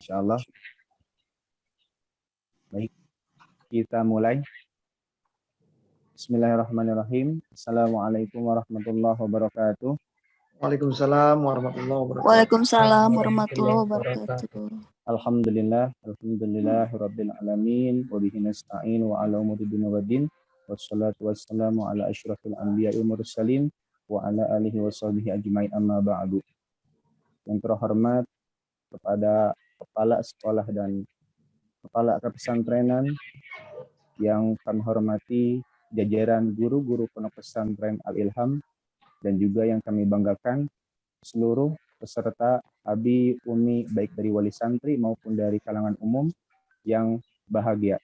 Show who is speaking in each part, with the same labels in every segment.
Speaker 1: Insyaallah. Baik, kita mulai. Bismillahirrahmanirrahim. Assalamualaikum warahmatullahi wabarakatuh.
Speaker 2: Waalaikumsalam warahmatullahi wabarakatuh.
Speaker 3: Waalaikumsalam warahmatullahi wabarakatuh.
Speaker 1: Alhamdulillah rabbil alamin wa bihi nasta'in wa ala umuri dunya waddin wassalatu wassalamu ala asyrafil anbiya'i wal mursalin wa ala alihi washabihi ajmain amma ba'du. Yang terhormat kepada kepala sekolah dan kepala pesantrenan yang kami hormati, jajaran guru-guru pondok pesantren Al-Ilham, dan juga yang kami banggakan seluruh peserta abi, umi, baik dari wali santri maupun dari kalangan umum yang bahagia.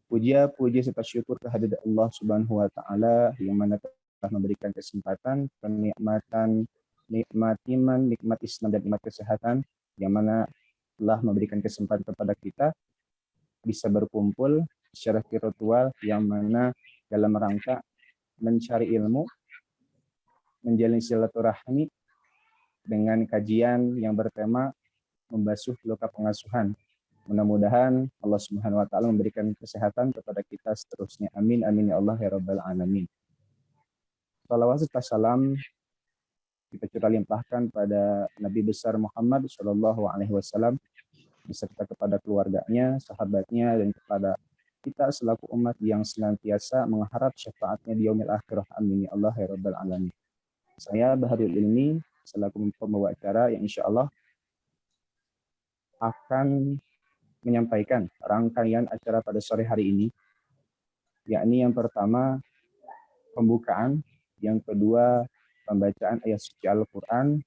Speaker 1: Puja-puji serta syukur kehadirat Allah Subhanahu wa taala yang mana telah memberikan kesempatan, kenikmatan, nikmat iman, nikmat Islam dan nikmat kesehatan, yang mana telah memberikan kesempatan kepada kita bisa berkumpul secara virtual, yang mana dalam rangka mencari ilmu, menjalin silaturahmi dengan kajian yang bertema membasuh luka pengasuhan. Mudah-mudahan Allah Subhanahu wa taala memberikan kesehatan kepada kita seterusnya. Amin amin ya Allah ya rabbal alamin. Salawat serta salam kita curah limpahkan pada Nabi besar Muhammad Shallallahu alaihi wasallam beserta kepada keluarganya, sahabatnya, dan kepada kita selaku umat yang senantiasa mengharap syafaatnya di yaumil akhirah. Amin ya Allah ya rabbal alamin. Saya Baharul Ilmi selaku pembawa acara yang insya Allah akan menyampaikan rangkaian acara pada sore hari ini, yakni yang pertama pembukaan, yang kedua pembacaan ayat suci Al-Quran,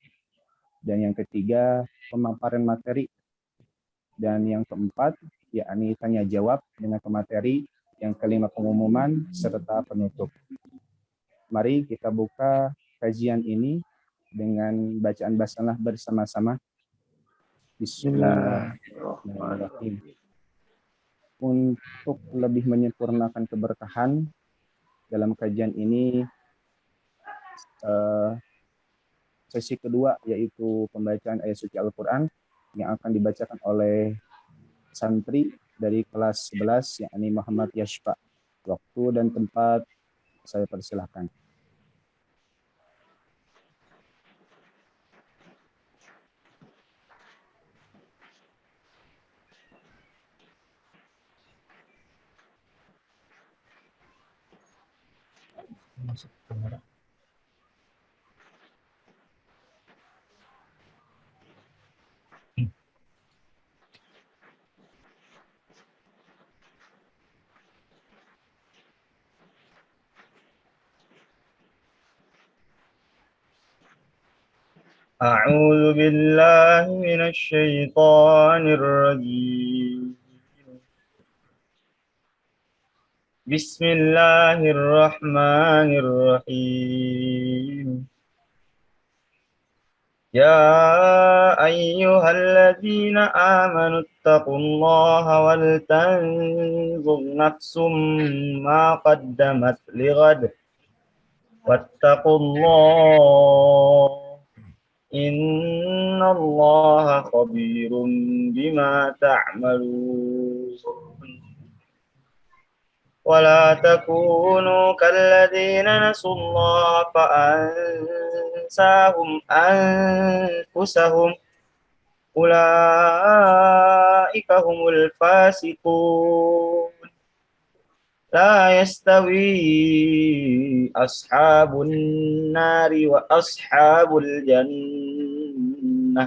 Speaker 1: dan yang ketiga pemaparan materi, dan yang keempat yakni tanya jawab dengan pemateri, yang kelima pengumuman serta penutup. Mari kita buka kajian ini dengan bacaan basmalah bersama-sama. Bismillahirrahmanirrahim. Untuk lebih menyempurnakan keberkahan dalam kajian ini, sesi kedua yaitu pembacaan ayat suci Al-Quran yang akan dibacakan oleh santri dari kelas 11 yakni Muhammad Yashfa. Waktu dan tempat saya persilahkan. Masuk kamera.
Speaker 4: أعوذ بالله من الشيطان الرجيم. بسم الله الرحمن الرحيم. يا أيها الذين آمنوا اتقوا الله ولتنظر نفس ما قدمت لغد واتقوا الله إن الله خبير بما تعملون ولا تكونوا كالذين نسوا الله فأنساهم أنفسهم أولئك هم الفاسقون لا يستوي أصحاب النار وأصحاب الجنة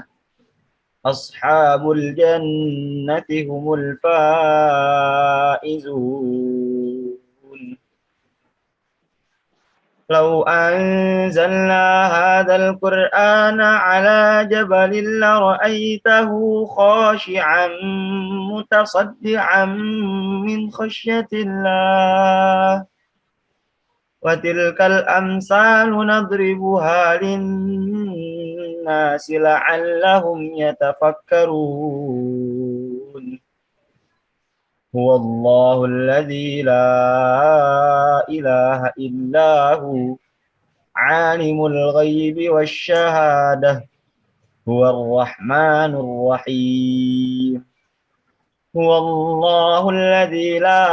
Speaker 4: أصحاب الجنة هم الفائزون لو أنزلنا هذا القرآن على جبل لرأيته خاشعا متصدعا من خشية الله وتلك الأمثال نضربها للناس لعلهم يتفكرون هو الله الذي لا إله إلا هو عالم الغيب والشهادة هو الرحمن الرحيم هو الله الذي لا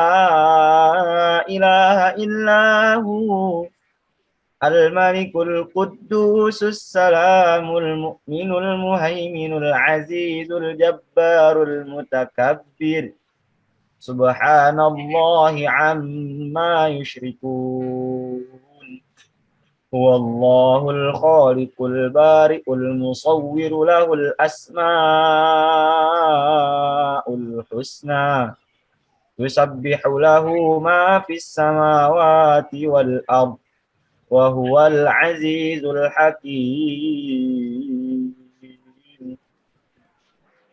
Speaker 4: إله إلا هو الملك القدوس السلام المؤمن المهيمن العزيز الجبار المتكبر سبحان الله عما يشركون هو الله الخالق البارئ المصور له الأسماء الحسنى يسبح له ما في السماوات والأرض وهو العزيز الحكيم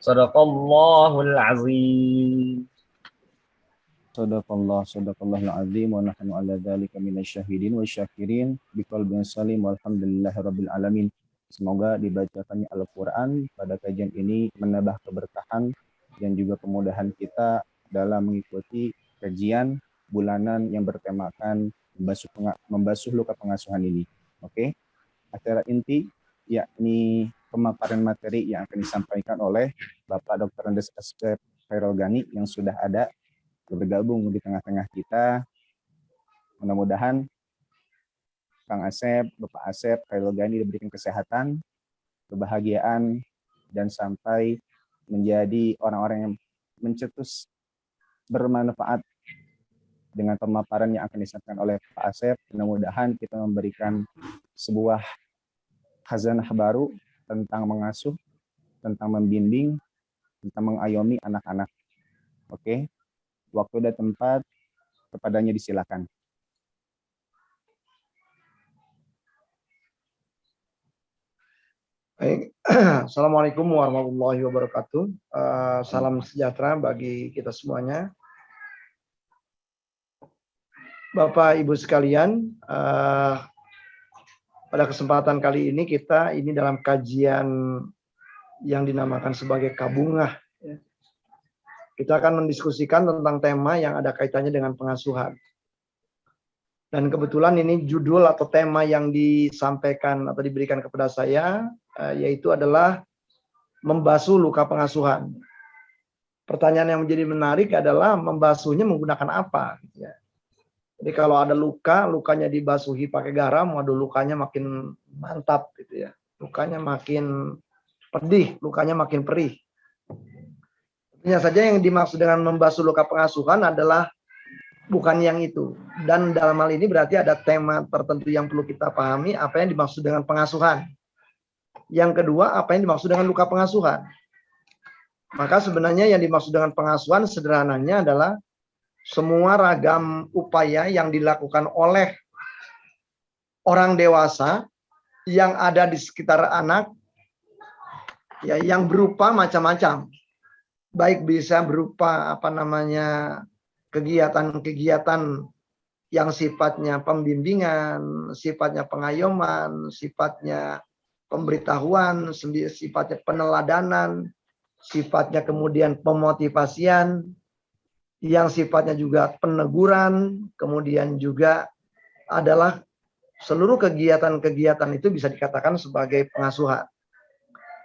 Speaker 4: صدق الله العظيم
Speaker 1: Sadaqallahul azim wa nahnu ala dzalika minasyahidin wa syakirin biqalbin salim walhamdulillahirabbil alamin. Semoga dibacakannya Al-Qur'an pada kajian ini menambah keberkahan dan juga kemudahan kita dalam mengikuti kajian bulanan yang bertemakan membasuh luka pengasuhan ini. Oke. Acara inti yakni pemaparan materi yang akan disampaikan oleh Bapak Dr. Andes Asep Khairul Ghani yang sudah ada bergabung di tengah-tengah kita. Mudah-mudahan Kang Asep, Bapak Asep Khairul Ghani diberikan kesehatan, kebahagiaan, dan sampai menjadi orang-orang yang mencetus bermanfaat dengan pemaparan yang akan disampaikan oleh Pak Asep. Mudah-mudahan kita memberikan sebuah khazanah baru tentang mengasuh, tentang membimbing, tentang mengayomi anak-anak. Oke. Waktu dan tempat kepadanya disilakan.
Speaker 2: Baik. Assalamualaikum warahmatullahi wabarakatuh. Salam sejahtera bagi kita semuanya. Bapak Ibu sekalian, pada kesempatan kali ini kita dalam kajian yang dinamakan sebagai kabungah. Kita akan mendiskusikan tentang tema yang ada kaitannya dengan pengasuhan. Dan kebetulan ini judul atau tema yang disampaikan atau diberikan kepada saya, yaitu adalah membasuh luka pengasuhan. Pertanyaan yang menjadi menarik adalah membasuhnya menggunakan apa? Jadi kalau ada luka, lukanya dibasuhi pakai garam, waduh lukanya makin mantap gitu ya. Lukanya makin pedih, lukanya makin perih. Tentunya saja yang dimaksud dengan membasuh luka pengasuhan adalah bukan yang itu. Dan dalam hal ini berarti ada tema tertentu yang perlu kita pahami, apa yang dimaksud dengan pengasuhan. Yang kedua, apa yang dimaksud dengan luka pengasuhan. Maka sebenarnya yang dimaksud dengan pengasuhan sederhananya adalah semua ragam upaya yang dilakukan oleh orang dewasa yang ada di sekitar anak, ya, yang berupa macam-macam. Baik bisa berupa kegiatan-kegiatan yang sifatnya pembimbingan, sifatnya pengayoman, sifatnya pemberitahuan, sifatnya peneladanan, sifatnya kemudian pemotivasian, yang sifatnya juga peneguran, kemudian juga adalah seluruh kegiatan-kegiatan itu bisa dikatakan sebagai pengasuhan.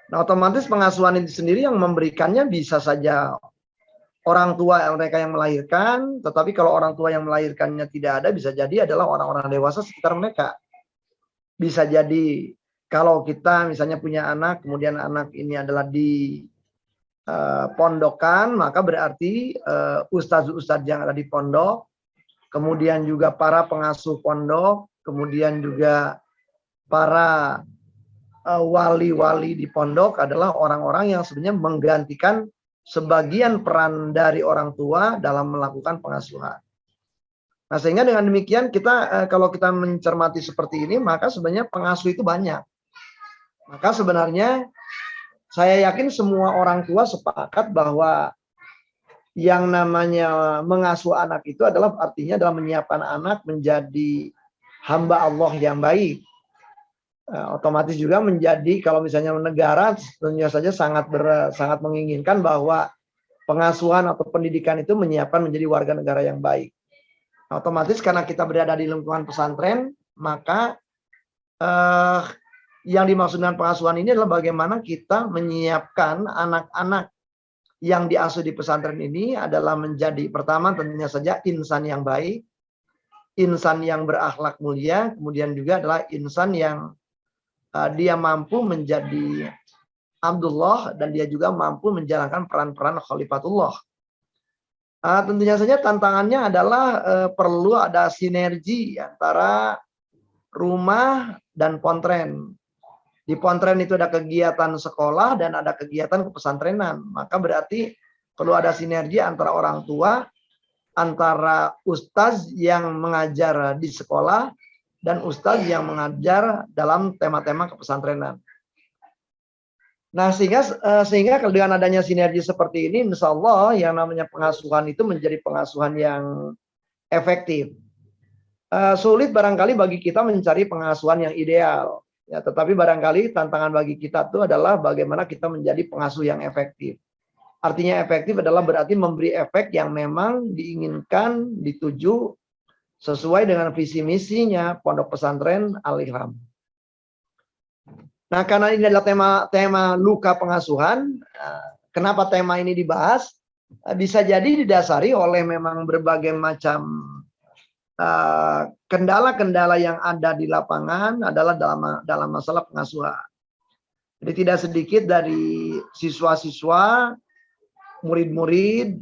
Speaker 2: Nah, otomatis pengasuhan itu sendiri yang memberikannya bisa saja orang tua mereka yang melahirkan, tetapi kalau orang tua yang melahirkannya tidak ada, bisa jadi adalah orang-orang dewasa sekitar mereka. Bisa jadi kalau kita misalnya punya anak, kemudian anak ini adalah di pondokan, maka berarti ustadz-ustadz yang ada di pondok, kemudian juga para pengasuh pondok, kemudian juga para wali-wali di pondok adalah orang-orang yang sebenarnya menggantikan sebagian peran dari orang tua dalam melakukan pengasuhan. Nah, sehingga dengan demikian kita kalau kita mencermati seperti ini, maka sebenarnya pengasuh itu banyak. Maka sebenarnya saya yakin semua orang tua sepakat bahwa yang namanya mengasuh anak itu adalah artinya adalah menyiapkan anak menjadi hamba Allah yang baik. Otomatis juga menjadi, kalau misalnya negara tentunya saja sangat menginginkan bahwa pengasuhan atau pendidikan itu menyiapkan menjadi warga negara yang baik. Otomatis karena kita berada di lingkungan pesantren, maka yang dimaksud dengan pengasuhan ini adalah bagaimana kita menyiapkan anak-anak yang diasuh di pesantren ini adalah menjadi pertama tentunya saja insan yang baik, insan yang berakhlak mulia, kemudian juga adalah insan yang dia mampu menjadi Abdullah dan dia juga mampu menjalankan peran-peran Khalifatullah. Tentunya saja tantangannya adalah perlu ada sinergi antara rumah dan pontren. Di pontren itu ada kegiatan sekolah dan ada kegiatan kepesantrenan. Maka berarti perlu ada sinergi antara orang tua, antara ustaz yang mengajar di sekolah, dan ustaz yang mengajar dalam tema-tema kepesantrenan. Nah, sehingga dengan adanya sinergi seperti ini, insya Allah yang namanya pengasuhan itu menjadi pengasuhan yang efektif. Sulit barangkali bagi kita mencari pengasuhan yang ideal. Ya, tetapi barangkali tantangan bagi kita itu adalah bagaimana kita menjadi pengasuh yang efektif. Artinya efektif adalah berarti memberi efek yang memang diinginkan, dituju sesuai dengan visi misinya Pondok Pesantren Al-Ilham. Nah, karena ini adalah tema luka pengasuhan, kenapa tema ini dibahas? Bisa jadi didasari oleh memang berbagai macam kendala-kendala yang ada di lapangan adalah dalam masalah pengasuhan. Jadi tidak sedikit dari siswa-siswa, murid-murid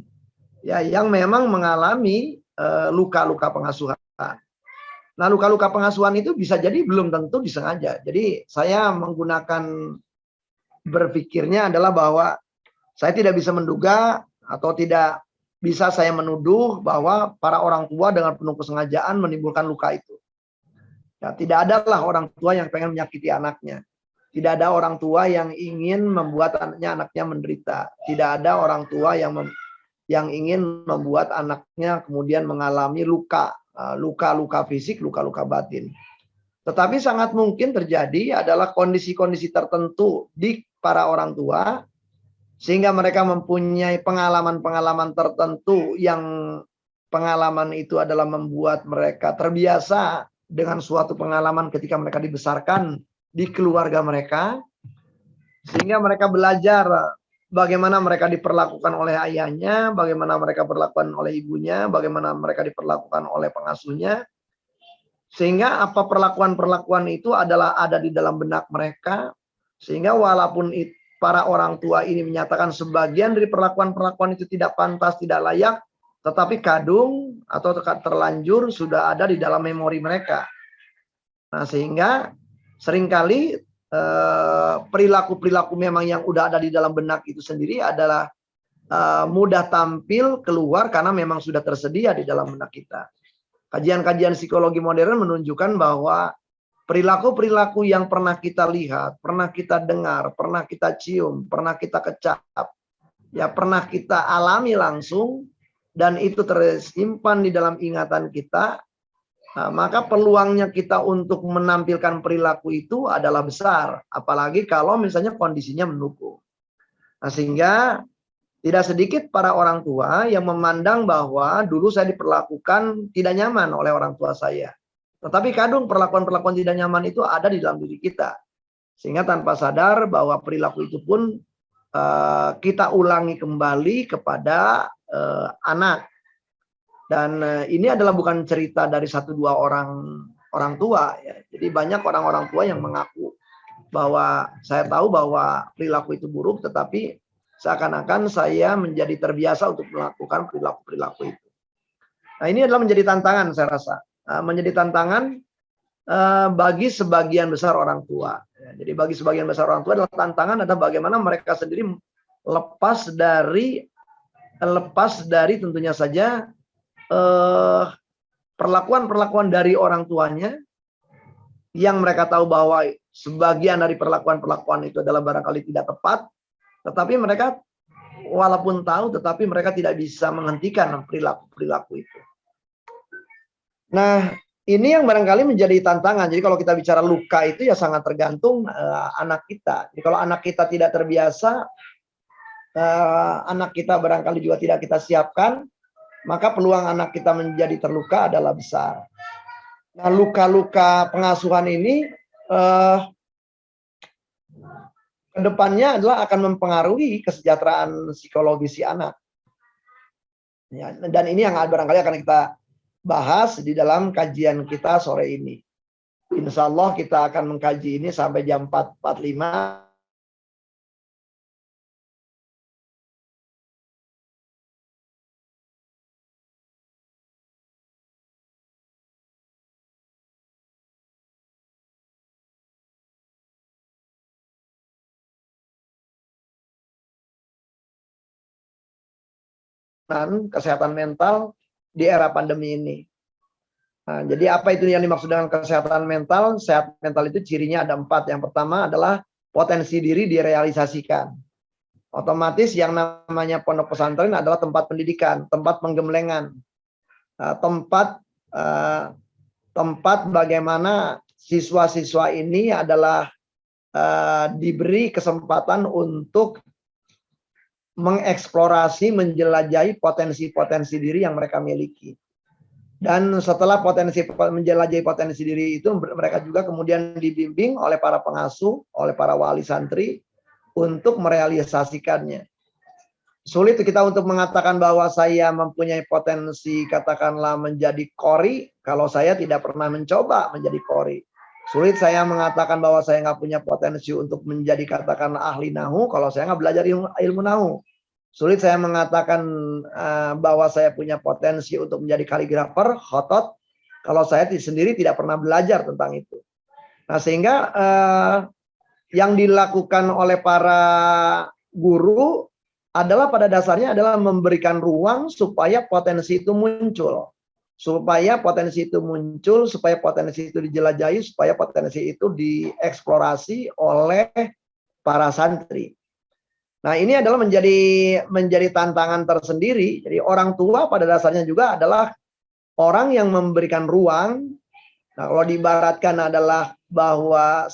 Speaker 2: ya yang memang mengalami luka-luka pengasuhan. Nah, luka-luka pengasuhan itu bisa jadi belum tentu disengaja. Jadi saya menggunakan berpikirnya adalah bahwa saya tidak bisa menduga atau tidak bisa saya menuduh bahwa para orang tua dengan penuh kesengajaan menimbulkan luka itu. Ya, tidak adalah orang tua yang pengen menyakiti anaknya. Tidak ada orang tua yang ingin membuat anaknya menderita. Tidak ada orang tua yang ingin membuat anaknya kemudian mengalami luka fisik, luka-luka batin. Tetapi sangat mungkin terjadi adalah kondisi-kondisi tertentu di para orang tua sehingga mereka mempunyai pengalaman-pengalaman tertentu yang pengalaman itu adalah membuat mereka terbiasa dengan suatu pengalaman ketika mereka dibesarkan di keluarga mereka, sehingga mereka belajar bagaimana mereka diperlakukan oleh ayahnya, bagaimana mereka diperlakukan oleh ibunya, bagaimana mereka diperlakukan oleh pengasuhnya, sehingga apa perlakuan-perlakuan itu adalah ada di dalam benak mereka, sehingga walaupun para orang tua ini menyatakan sebagian dari perlakuan-perlakuan itu tidak pantas, tidak layak, tetapi kadung atau terlanjur sudah ada di dalam memori mereka. Nah, sehingga seringkali perilaku-perilaku memang yang udah ada di dalam benak itu sendiri adalah mudah tampil keluar karena memang sudah tersedia di dalam benak kita. Kajian-kajian psikologi modern menunjukkan bahwa perilaku-perilaku yang pernah kita lihat, pernah kita dengar, pernah kita cium, pernah kita kecap, ya pernah kita alami langsung, dan itu tersimpan di dalam ingatan kita, maka peluangnya kita untuk menampilkan perilaku itu adalah besar. Apalagi kalau misalnya kondisinya mendukung. Nah, sehingga tidak sedikit para orang tua yang memandang bahwa dulu saya diperlakukan tidak nyaman oleh orang tua saya. Tetapi kadung perlakuan-perlakuan tidak nyaman itu ada di dalam diri kita. Sehingga tanpa sadar bahwa perilaku itu pun kita ulangi kembali kepada anak. Dan ini adalah bukan cerita dari 1-2 orang tua. Ya. Jadi banyak orang-orang tua yang mengaku bahwa saya tahu bahwa perilaku itu buruk, tetapi seakan-akan saya menjadi terbiasa untuk melakukan perilaku-perilaku itu. Nah, ini adalah menjadi tantangan saya rasa. Menjadi tantangan bagi sebagian besar orang tua. Jadi bagi sebagian besar orang tua adalah tantangan adalah bagaimana mereka sendiri lepas dari tentunya saja perlakuan-perlakuan dari orang tuanya yang mereka tahu bahwa sebagian dari perlakuan-perlakuan itu adalah barangkali tidak tepat, tetapi mereka walaupun tahu tetapi mereka tidak bisa menghentikan perilaku-perilaku itu. Nah, ini yang barangkali menjadi tantangan. Jadi kalau kita bicara luka itu ya sangat tergantung anak kita. Jadi kalau anak kita tidak terbiasa, anak kita barangkali juga tidak kita siapkan, maka peluang anak kita menjadi terluka adalah besar. Nah, luka-luka pengasuhan ini kedepannya adalah akan mempengaruhi kesejahteraan psikologis si anak. Ya, dan ini yang barangkali akan kita bahas di dalam kajian kita sore ini. Insya Allah kita akan mengkaji ini sampai jam 4.45. Kesehatan mental di era pandemi ini. Nah, jadi apa itu yang dimaksud dengan kesehatan mental? Sehat mental itu cirinya ada 4. Yang pertama adalah potensi diri direalisasikan. Otomatis yang namanya pondok pesantren adalah tempat pendidikan, tempat penggemlengan, tempat bagaimana siswa-siswa ini adalah diberi kesempatan untuk mengeksplorasi, menjelajahi potensi-potensi diri yang mereka miliki. Dan setelah menjelajahi potensi diri itu, mereka juga kemudian dibimbing oleh para pengasuh, oleh para wali santri untuk merealisasikannya. Sulit kita untuk mengatakan bahwa saya mempunyai potensi katakanlah menjadi qori kalau saya tidak pernah mencoba menjadi qori. Sulit saya mengatakan bahwa saya nggak punya potensi untuk menjadi katakanlah ahli nahu kalau saya nggak belajar ilmu nahu. Sulit saya mengatakan bahwa saya punya potensi untuk menjadi kaligrafer, khotot, kalau saya sendiri tidak pernah belajar tentang itu. Nah, sehingga yang dilakukan oleh para guru adalah pada dasarnya adalah memberikan ruang supaya potensi itu muncul. Supaya potensi itu muncul, supaya potensi itu dijelajahi, supaya potensi itu dieksplorasi oleh para santri. Nah, ini adalah menjadi tantangan tersendiri. Jadi orang tua pada dasarnya juga adalah orang yang memberikan ruang. Nah, kalau diibaratkan adalah bahwa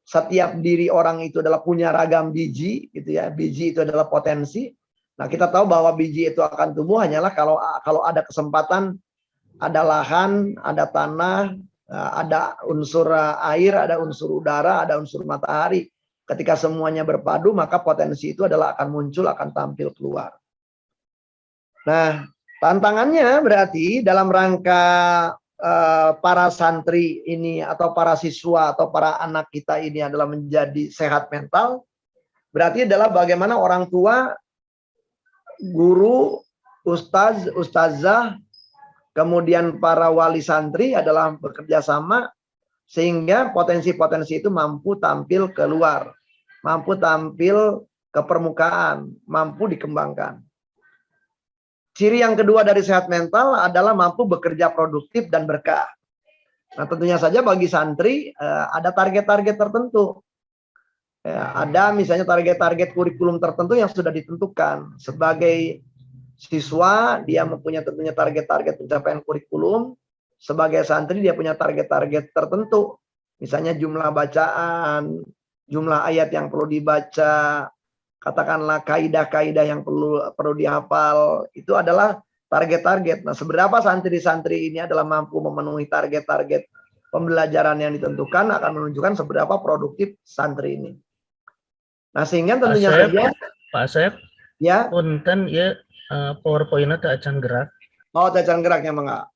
Speaker 2: setiap diri orang itu adalah punya ragam biji, gitu ya. Biji itu adalah potensi. Nah, kita tahu bahwa biji itu akan tumbuh hanyalah kalau ada kesempatan, ada lahan, ada tanah, ada unsur air, ada unsur udara, ada unsur matahari. Ketika semuanya berpadu, maka potensi itu adalah akan muncul, akan tampil keluar. Nah, tantangannya berarti dalam rangka para santri ini atau para siswa atau para anak kita ini adalah menjadi sehat mental, berarti adalah bagaimana orang tua, guru, ustazah, kemudian para wali santri adalah bekerja sama sehingga potensi-potensi itu mampu tampil keluar, mampu tampil ke permukaan, mampu dikembangkan. Ciri yang kedua dari sehat mental adalah mampu bekerja produktif dan berkah. Nah, tentunya saja bagi santri ada target-target tertentu. Ada misalnya target-target kurikulum tertentu yang sudah ditentukan. Sebagai siswa, dia mempunyai tentunya target-target pencapaian kurikulum. Sebagai santri, dia punya target-target tertentu. Misalnya jumlah bacaan, jumlah ayat yang perlu dibaca, katakanlah kaidah-kaidah yang perlu dihafal, itu adalah target-target. Nah, seberapa santri-santri ini adalah mampu memenuhi target-target pembelajaran yang ditentukan akan menunjukkan seberapa produktif santri ini. Nah, sehingga tentunya saja
Speaker 5: Pak Asep,
Speaker 2: ya,
Speaker 5: punten ya PowerPoint-nya tak acan gerak.
Speaker 2: oh acan geraknya mangga.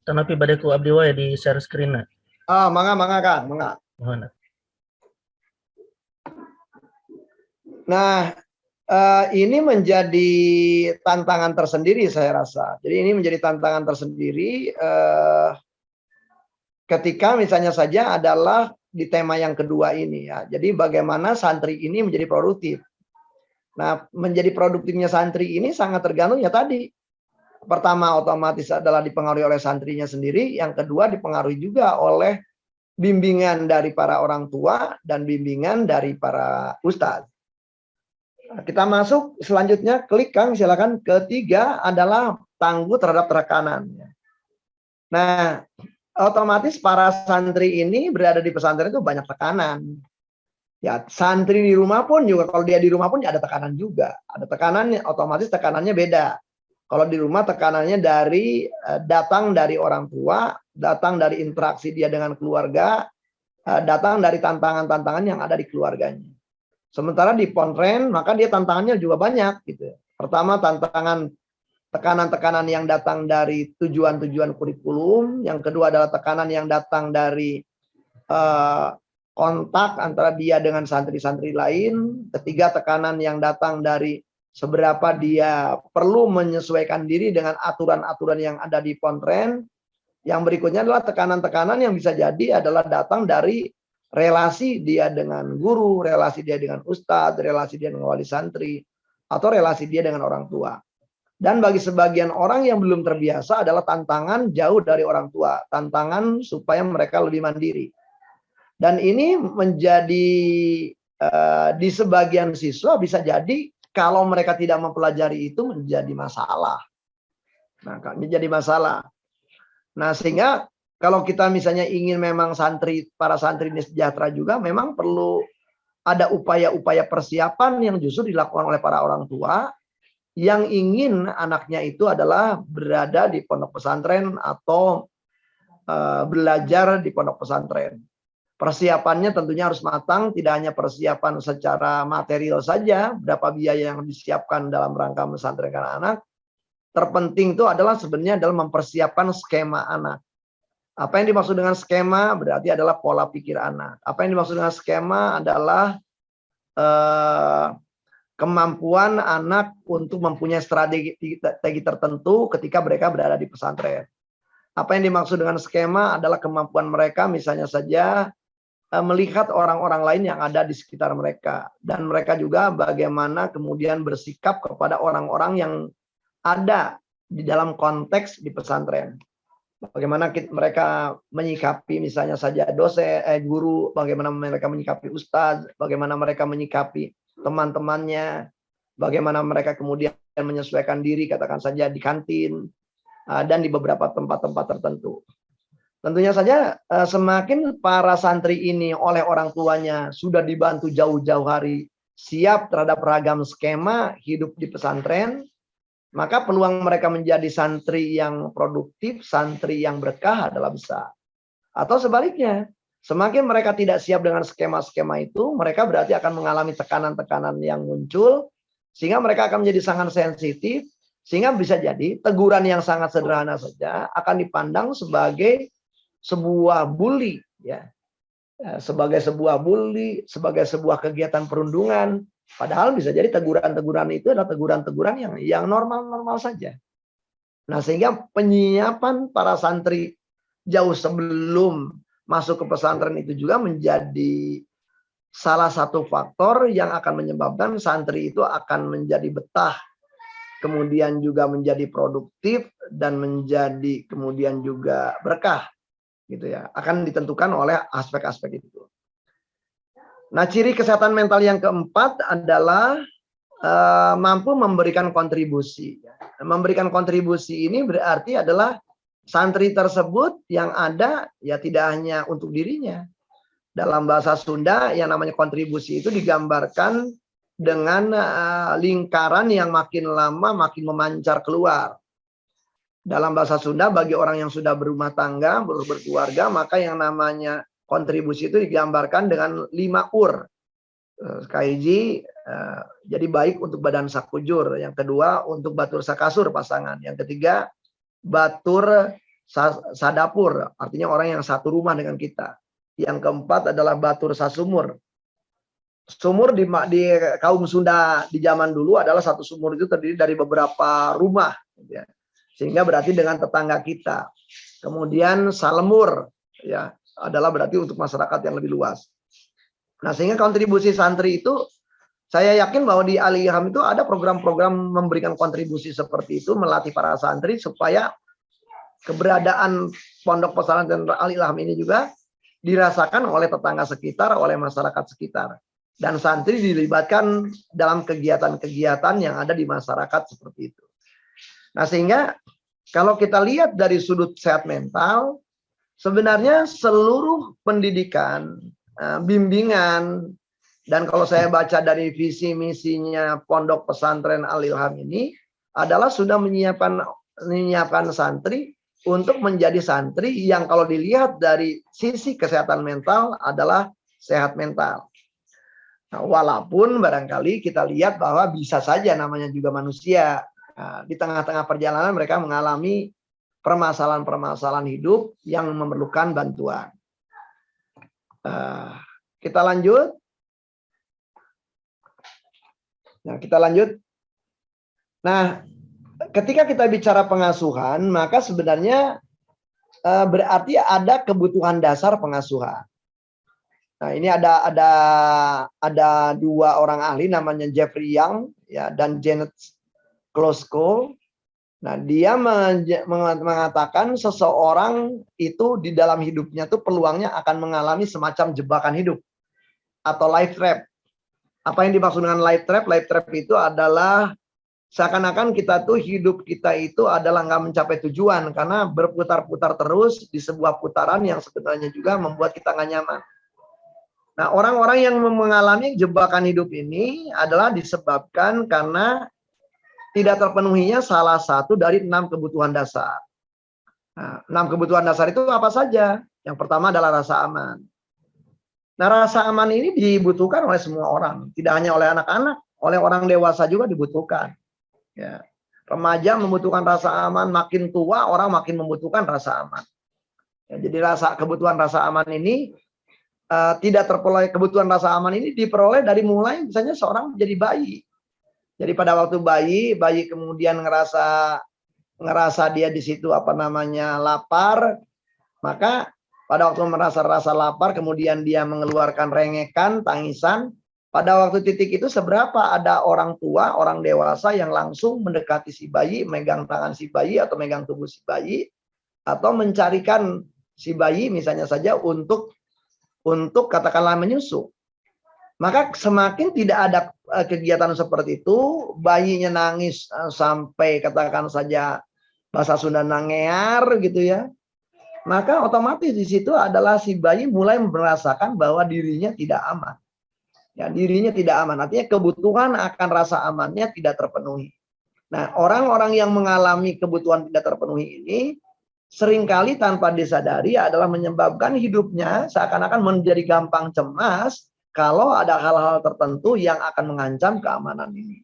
Speaker 5: Tanapi badai ku abdi wae di share screen-na.
Speaker 2: Mangga Kang, mangga.
Speaker 5: Mohon.
Speaker 2: Nah, ini menjadi tantangan tersendiri saya rasa. Jadi ini menjadi tantangan tersendiri ketika misalnya saja adalah di tema yang kedua ini ya. Jadi bagaimana santri ini menjadi produktif. Nah, menjadi produktifnya santri ini sangat tergantung ya tadi. Pertama otomatis adalah dipengaruhi oleh santrinya sendiri. Yang kedua dipengaruhi juga oleh bimbingan dari para orang tua dan bimbingan dari para ustadz. Kita masuk selanjutnya, klik Kang silakan. Ketiga adalah tangguh terhadap tekanan. Nah, otomatis para santri ini berada di pesantren itu banyak tekanan. Ya, santri di rumah pun juga kalau dia di rumah pun ada tekanan juga. Ada tekanannya, otomatis tekanannya beda. Kalau di rumah tekanannya datang dari orang tua, datang dari interaksi dia dengan keluarga, datang dari tantangan-tantangan yang ada di keluarganya. Sementara di Pontren, maka dia tantangannya juga banyak gitu. Pertama, tantangan tekanan-tekanan yang datang dari tujuan-tujuan kurikulum. Yang kedua adalah tekanan yang datang dari kontak antara dia dengan santri-santri lain. Ketiga, tekanan yang datang dari seberapa dia perlu menyesuaikan diri dengan aturan-aturan yang ada di Pontren. Yang berikutnya adalah tekanan-tekanan yang bisa jadi adalah datang dari relasi dia dengan guru, relasi dia dengan ustadz, relasi dia dengan wali santri, atau relasi dia dengan orang tua. Dan bagi sebagian orang yang belum terbiasa adalah tantangan jauh dari orang tua, tantangan supaya mereka lebih mandiri. Dan ini menjadi di sebagian siswa bisa jadi kalau mereka tidak mempelajari itu menjadi masalah. Nah, menjadi masalah. Nah, sehingga kalau kita misalnya ingin memang para santri ini sejahtera juga, memang perlu ada upaya-upaya persiapan yang justru dilakukan oleh para orang tua yang ingin anaknya itu adalah berada di pondok pesantren atau belajar di pondok pesantren. Persiapannya tentunya harus matang, tidak hanya persiapan secara material saja, berapa biaya yang disiapkan dalam rangka mesantrenkan anak. Terpenting itu adalah sebenarnya adalah mempersiapkan skema anak. Apa yang dimaksud dengan skema berarti adalah pola pikir anak. Apa yang dimaksud dengan skema adalah kemampuan anak untuk mempunyai strategi tertentu ketika mereka berada di pesantren. Apa yang dimaksud dengan skema adalah kemampuan mereka misalnya saja melihat orang-orang lain yang ada di sekitar mereka. Dan mereka juga bagaimana kemudian bersikap kepada orang-orang yang ada di dalam konteks di pesantren. Bagaimana mereka menyikapi misalnya saja dosen, guru, bagaimana mereka menyikapi ustadz, bagaimana mereka menyikapi teman-temannya, bagaimana mereka kemudian menyesuaikan diri katakan saja di kantin dan di beberapa tempat-tempat tertentu. Tentunya saja semakin para santri ini oleh orang tuanya sudah dibantu jauh-jauh hari siap terhadap ragam skema hidup di pesantren, maka peluang mereka menjadi santri yang produktif, santri yang berkah adalah besar. Atau sebaliknya, semakin mereka tidak siap dengan skema-skema itu, mereka berarti akan mengalami tekanan-tekanan yang muncul, sehingga mereka akan menjadi sangat sensitif, sehingga bisa jadi teguran yang sangat sederhana saja akan dipandang sebagai sebuah bully, ya, sebagai sebuah bully, sebagai sebuah kegiatan perundungan. Padahal bisa jadi teguran-teguran itu adalah teguran-teguran yang normal-normal saja. Nah, sehingga penyiapan para santri jauh sebelum masuk ke pesantren itu juga menjadi salah satu faktor yang akan menyebabkan santri itu akan menjadi betah, kemudian juga menjadi produktif dan menjadi kemudian juga berkah, gitu ya. Akan ditentukan oleh aspek-aspek itu. Nah, ciri kesehatan mental yang keempat adalah mampu memberikan kontribusi. Memberikan kontribusi ini berarti adalah santri tersebut yang ada ya tidak hanya untuk dirinya. Dalam bahasa Sunda yang namanya kontribusi itu digambarkan dengan lingkaran yang makin lama makin memancar keluar. Dalam bahasa Sunda bagi orang yang sudah berumah tangga, berkeluarga, maka yang namanya kontribusi itu digambarkan dengan 5 ur. Kaiji, jadi baik untuk badan sakujur. Yang kedua untuk batur sakasur pasangan. Yang ketiga batur sadapur, artinya orang yang satu rumah dengan kita. Yang keempat adalah batur sasumur. Sumur di kaum Sunda di zaman dulu adalah satu sumur itu terdiri dari beberapa rumah. Sehingga berarti dengan tetangga kita. Kemudian salemur, ya, adalah berarti untuk masyarakat yang lebih luas. Nah, sehingga kontribusi santri itu, saya yakin bahwa di Al-Ilham itu ada program-program memberikan kontribusi seperti itu, melatih para santri supaya keberadaan pondok pesantren Al-Ilham ini juga dirasakan oleh tetangga sekitar, oleh masyarakat sekitar. Dan santri dilibatkan dalam kegiatan-kegiatan yang ada di masyarakat seperti itu. Nah, sehingga kalau kita lihat dari sudut sehat mental, sebenarnya seluruh pendidikan, bimbingan, dan kalau saya baca dari visi misinya Pondok Pesantren Al-Ilham ini adalah sudah menyiapkan santri untuk menjadi santri yang kalau dilihat dari sisi kesehatan mental adalah sehat mental. Nah, walaupun barangkali kita lihat bahwa bisa saja namanya juga manusia. Nah, di tengah-tengah perjalanan mereka mengalami permasalahan-permasalahan hidup yang memerlukan bantuan. Kita lanjut. Nah, ketika kita bicara pengasuhan, maka sebenarnya berarti ada kebutuhan dasar pengasuhan. Nah, ini ada dua orang ahli namanya Jeffrey Young ya dan Janet Klosko. Nah, dia mengatakan seseorang itu di dalam hidupnya tuh peluangnya akan mengalami semacam jebakan hidup atau life trap. Apa yang dimaksud dengan life trap? Life trap itu adalah seakan-akan kita tuh hidup kita itu adalah nggak mencapai tujuan karena berputar-putar terus di sebuah putaran yang sebenarnya juga membuat kita nggak nyaman. Nah, orang-orang yang mengalami jebakan hidup ini adalah disebabkan karena tidak terpenuhinya salah satu dari 6 kebutuhan dasar. Nah, 6 kebutuhan dasar itu apa saja? Yang pertama adalah rasa aman. Nah, rasa aman ini dibutuhkan oleh semua orang, tidak hanya oleh anak-anak, oleh orang dewasa juga dibutuhkan. Ya. Remaja membutuhkan rasa aman, makin tua orang makin membutuhkan rasa aman. Ya, jadi kebutuhan rasa aman ini tidak terperoleh. Kebutuhan rasa aman ini diperoleh dari mulai misalnya seorang menjadi bayi. Jadi pada waktu bayi kemudian ngerasa dia di situ lapar, maka pada waktu merasa rasa lapar kemudian dia mengeluarkan rengekan, tangisan. Pada waktu titik itu seberapa ada orang tua, orang dewasa yang langsung mendekati si bayi, megang tangan si bayi atau megang tubuh si bayi, atau mencarikan si bayi misalnya saja untuk katakanlah menyusu. Maka semakin tidak ada kegiatan seperti itu, bayinya nangis sampai katakan saja bahasa Sunda nangear gitu ya. Maka otomatis di situ adalah si bayi mulai merasakan bahwa dirinya tidak aman. Ya, dirinya tidak aman. Artinya kebutuhan akan rasa amannya tidak terpenuhi. Nah, orang-orang yang mengalami kebutuhan tidak terpenuhi ini seringkali tanpa disadari adalah menyebabkan hidupnya seakan-akan menjadi gampang cemas kalau ada hal-hal tertentu yang akan mengancam keamanan ini.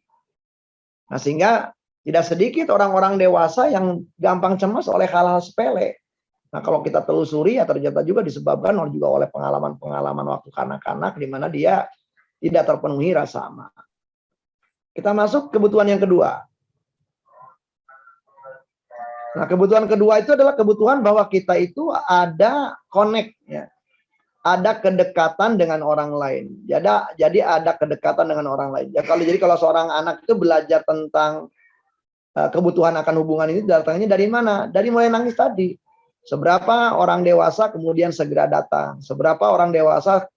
Speaker 2: Nah, sehingga tidak sedikit orang-orang dewasa yang gampang cemas oleh hal-hal sepele. Nah, kalau kita telusuri ya ternyata juga disebabkan juga oleh pengalaman-pengalaman waktu kanak-kanak di mana dia tidak terpenuhi rasa aman. Kita masuk kebutuhan yang kedua. Nah, kebutuhan kedua itu adalah kebutuhan bahwa kita itu ada connect ya. Ada kedekatan dengan orang lain. Jadi ada kedekatan dengan orang lain. Ya, jadi kalau seorang anak itu belajar tentang kebutuhan akan hubungan ini datangnya dari mana? Dari mulai nangis tadi. Seberapa orang dewasa kemudian segera datang. Seberapa orang dewasa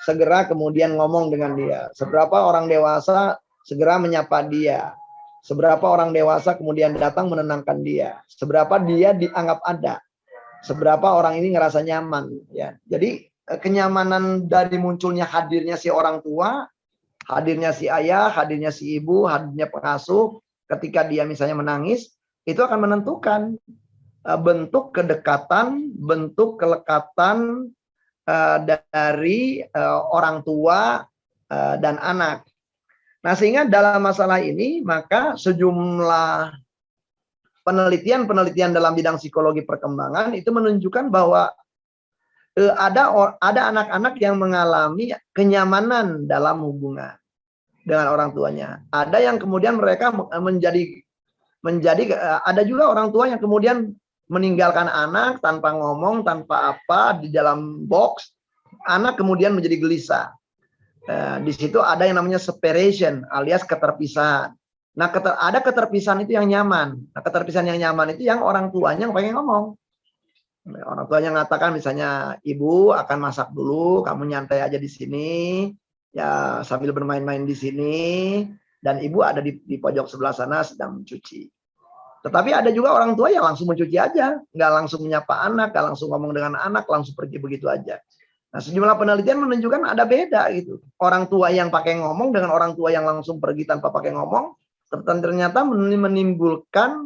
Speaker 2: segera kemudian ngomong dengan dia. Seberapa orang dewasa segera menyapa dia. Seberapa orang dewasa kemudian datang menenangkan dia. Seberapa dia dianggap ada. Seberapa orang ini ngerasa nyaman. Ya. Jadi kenyamanan dari munculnya hadirnya si orang tua, hadirnya si ayah, hadirnya si ibu, hadirnya pengasuh, ketika dia misalnya menangis, itu akan menentukan bentuk kedekatan, bentuk kelekatan dari orang tua dan anak. Nah, sehingga dalam masalah ini maka sejumlah penelitian dalam bidang psikologi perkembangan itu menunjukkan bahwa ada anak-anak yang mengalami kenyamanan dalam hubungan dengan orang tuanya. Ada yang kemudian mereka menjadi ada juga orang tua yang kemudian meninggalkan anak tanpa ngomong, tanpa apa di dalam box, anak kemudian menjadi gelisah. Di situ ada yang namanya separation alias keterpisahan. Nah, ada keterpisahan itu yang nyaman. Nah, keterpisahan yang nyaman itu yang orang tuanya pengen ngomong. Orang tuanya mengatakan misalnya, ibu akan masak dulu, kamu nyantai aja di sini, ya sambil bermain-main di sini, dan ibu ada di pojok sebelah sana sedang mencuci. Tetapi ada juga orang tua yang langsung mencuci aja, nggak langsung menyapa anak, nggak langsung ngomong dengan anak, langsung pergi begitu aja. Nah, sejumlah penelitian menunjukkan ada beda gitu. Orang tua yang pakai ngomong dengan orang tua yang langsung pergi tanpa pakai ngomong, ternyata menimbulkan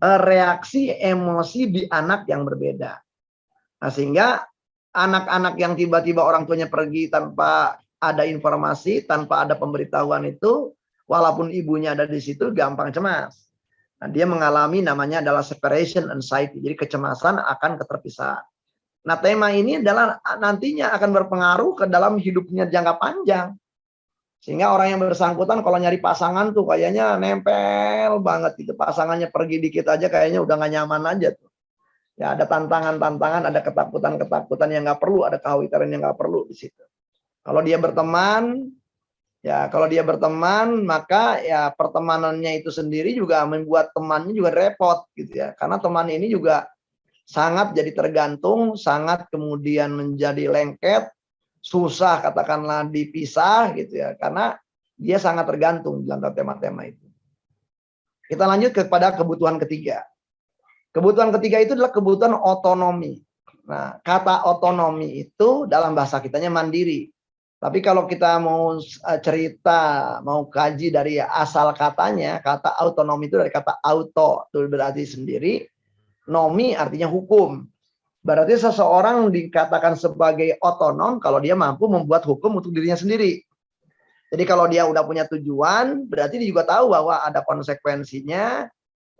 Speaker 2: reaksi emosi di anak yang berbeda. Nah, sehingga anak-anak yang tiba-tiba orang tuanya pergi tanpa ada informasi, tanpa ada pemberitahuan itu, walaupun ibunya ada di situ, gampang cemas. Nah, dia mengalami namanya adalah separation anxiety, jadi kecemasan akan keterpisahan. Nah, tema ini adalah nantinya akan berpengaruh ke dalam hidupnya jangka panjang. Sehingga orang yang bersangkutan kalau nyari pasangan tuh kayaknya nempel banget gitu. Pasangannya pergi dikit aja kayaknya udah gak nyaman aja tuh. Ya ada tantangan-tantangan, ada ketakutan-ketakutan yang nggak perlu, ada kekhawatiran yang nggak perlu di situ. Kalau dia berteman, maka ya pertemanannya itu sendiri juga membuat temannya juga repot gitu ya. Karena teman ini juga sangat jadi tergantung, sangat kemudian menjadi lengket, susah katakanlah dipisah gitu ya. Karena dia sangat tergantung dalam tema-tema itu. Kita lanjut kepada kebutuhan ketiga. Kebutuhan ketiga itu adalah kebutuhan otonomi. Nah, kata otonomi itu dalam bahasa kitanya mandiri. Tapi kalau kita mau cerita, mau kaji dari asal katanya, kata otonomi itu dari kata auto, itu berarti sendiri. Nomi artinya hukum. Berarti seseorang dikatakan sebagai otonom kalau dia mampu membuat hukum untuk dirinya sendiri. Jadi kalau dia udah punya tujuan, berarti dia juga tahu bahwa ada konsekuensinya.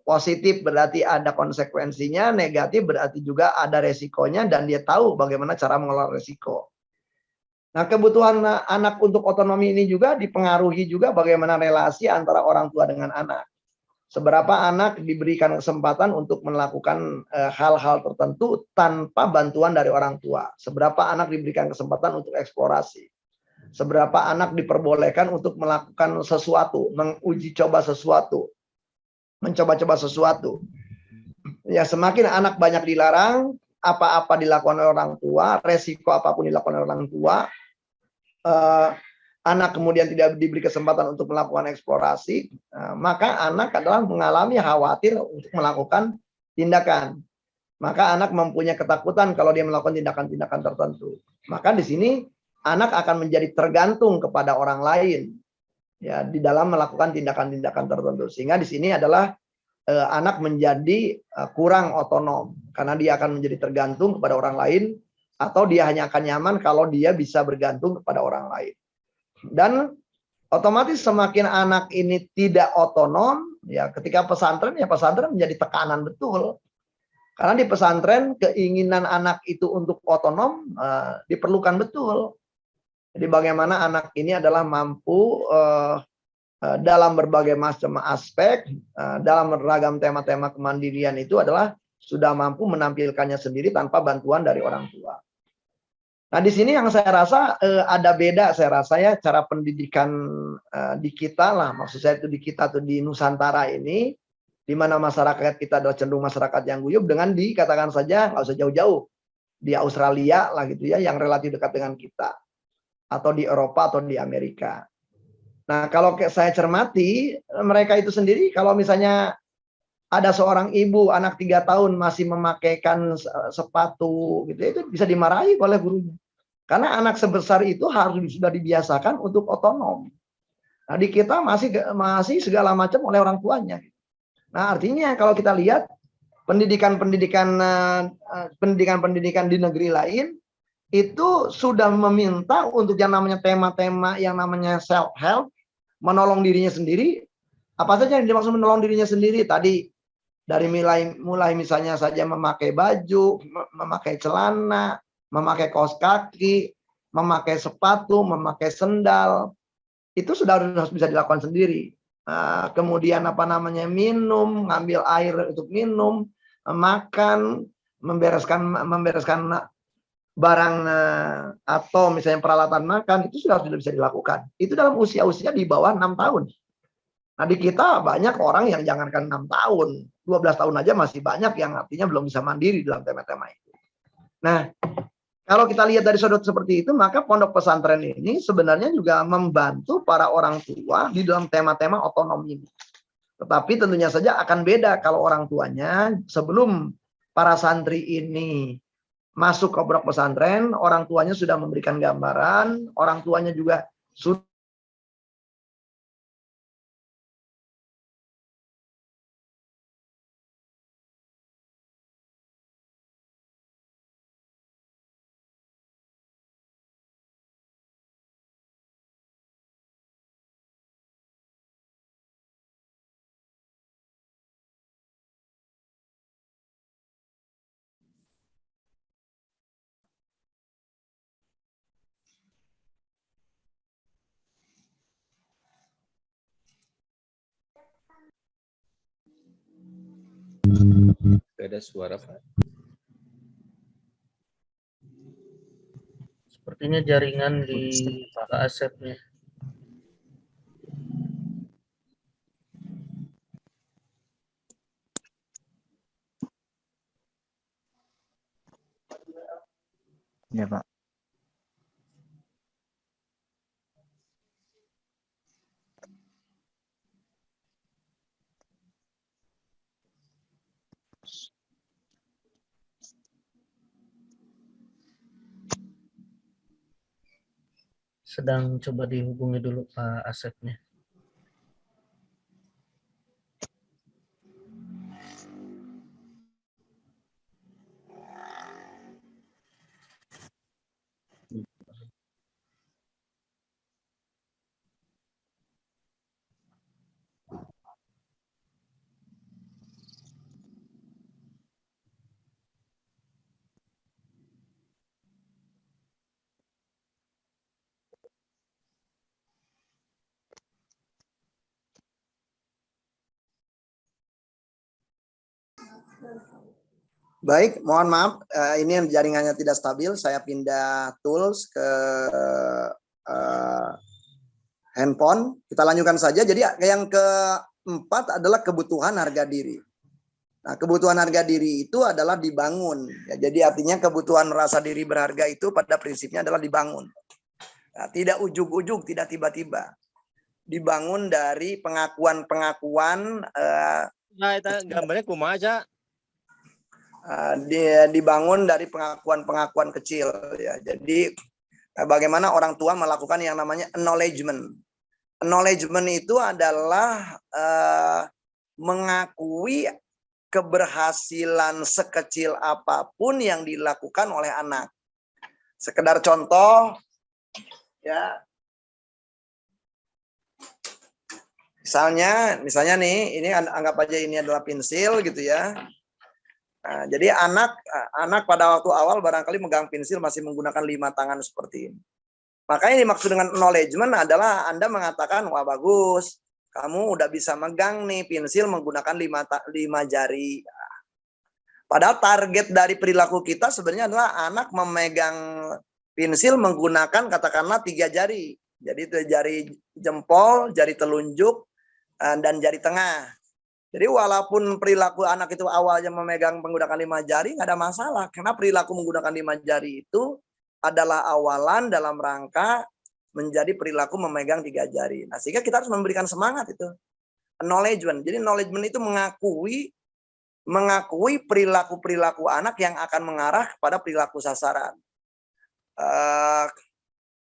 Speaker 2: Positif berarti ada konsekuensinya, negatif berarti juga ada resikonya, dan dia tahu bagaimana cara mengelola resiko. Nah, kebutuhan anak untuk otonomi ini juga dipengaruhi juga bagaimana relasi antara orang tua dengan anak. Seberapa anak diberikan kesempatan untuk melakukan hal-hal tertentu tanpa bantuan dari orang tua. Seberapa anak diberikan kesempatan untuk eksplorasi. Seberapa anak diperbolehkan untuk melakukan sesuatu, menguji coba sesuatu. Mencoba-coba sesuatu. Ya, semakin anak banyak dilarang, apa-apa dilakukan oleh orang tua, resiko apapun dilakukan oleh orang tua, anak kemudian tidak diberi kesempatan untuk melakukan eksplorasi, maka anak adalah mengalami khawatir untuk melakukan tindakan. Maka anak mempunyai ketakutan kalau dia melakukan tindakan-tindakan tertentu. Maka di sini anak akan menjadi tergantung kepada orang lain. Ya, di dalam melakukan tindakan-tindakan tertentu, sehingga di sini adalah anak menjadi kurang otonom karena dia akan menjadi tergantung kepada orang lain, atau dia hanya akan nyaman kalau dia bisa bergantung kepada orang lain. Dan otomatis semakin anak ini tidak otonom, ya ketika pesantren, ya pesantren menjadi tekanan betul, karena di pesantren keinginan anak itu untuk otonom diperlukan betul. Jadi bagaimana anak ini adalah mampu dalam berbagai macam aspek, dalam beragam tema-tema kemandirian itu adalah sudah mampu menampilkannya sendiri tanpa bantuan dari orang tua. Nah, di sini yang saya rasa ada beda, saya rasa ya, cara pendidikan di kita lah, maksud saya itu di kita tuh di Nusantara ini, di mana masyarakat kita adalah cenderung masyarakat yang guyup, dengan dikatakan saja nggak usah jauh-jauh di Australia lah gitu ya, yang relatif dekat dengan kita, atau di Eropa atau di Amerika. Nah, kalau saya cermati, mereka itu sendiri kalau misalnya ada seorang ibu anak 3 tahun masih memakaikan sepatu gitu, itu bisa dimarahi oleh gurunya. Karena anak sebesar itu harus sudah dibiasakan untuk otonom. Nah, di kita masih segala macam oleh orang tuanya. Nah, artinya kalau kita lihat pendidikan di negeri lain itu sudah meminta untuk yang namanya tema-tema yang namanya self help, menolong dirinya sendiri. Apa saja yang dimaksud menolong dirinya sendiri? Tadi dari mulai misalnya saja memakai baju, memakai celana, memakai kaos kaki, memakai sepatu, memakai sendal, itu sudah harus bisa dilakukan sendiri. Kemudian minum, ngambil air untuk minum, makan, membereskan barang atau misalnya peralatan makan, itu sudah bisa dilakukan. Itu dalam usia-usia di bawah 6 tahun. Nah, di kita banyak orang yang jangankan 6 tahun, 12 tahun aja masih banyak yang artinya belum bisa mandiri dalam tema-tema itu. Nah, kalau kita lihat dari sudut seperti itu, maka pondok pesantren ini sebenarnya juga membantu para orang tua di dalam tema-tema otonomi ini. Tetapi tentunya saja akan beda kalau orang tuanya sebelum para santri ini masuk ke pondok pesantren, orang tuanya sudah memberikan gambaran, orang tuanya juga sudah
Speaker 6: Gak ada suara, Pak.
Speaker 5: Sepertinya jaringan di Pak Asepnya.
Speaker 7: Ya, Pak.
Speaker 5: Sedang coba dihubungi dulu Pak Asepnya.
Speaker 2: Baik, mohon maaf, ini jaringannya tidak stabil. Saya pindah tools ke handphone. Kita lanjutkan saja. Jadi yang keempat adalah kebutuhan harga diri. Nah, kebutuhan harga diri itu adalah dibangun. Ya, jadi artinya kebutuhan merasa diri berharga itu pada prinsipnya adalah dibangun. Nah, tidak ujug-ujug, tidak tiba-tiba. Dibangun dari pengakuan-pengakuan.
Speaker 6: Nah, itu gambarnya kumaha aja.
Speaker 2: Dibangun dari pengakuan-pengakuan kecil. Ya. Jadi bagaimana orang tua melakukan yang namanya acknowledgement. Acknowledgement itu adalah mengakui keberhasilan sekecil apapun yang dilakukan oleh anak. Sekedar contoh, ya. Misalnya nih, ini anggap aja ini adalah pensil gitu ya. Nah, jadi anak pada waktu awal barangkali megang pensil masih menggunakan 5 tangan seperti ini. Makanya dimaksud dengan acknowledgement adalah Anda mengatakan, wah bagus, kamu udah bisa megang nih pensil menggunakan 5 jari. Padahal target dari perilaku kita sebenarnya adalah anak memegang pensil menggunakan katakanlah 3 jari. Jadi itu jari jempol, jari telunjuk, dan jari tengah. Jadi walaupun perilaku anak itu awalnya memegang menggunakan 5 jari, nggak ada masalah. Karena perilaku menggunakan 5 jari itu adalah awalan dalam rangka menjadi perilaku memegang 3 jari. Nah, sehingga kita harus memberikan semangat itu. Acknowledgement. Jadi acknowledgement itu mengakui perilaku-perilaku anak yang akan mengarah kepada perilaku sasaran.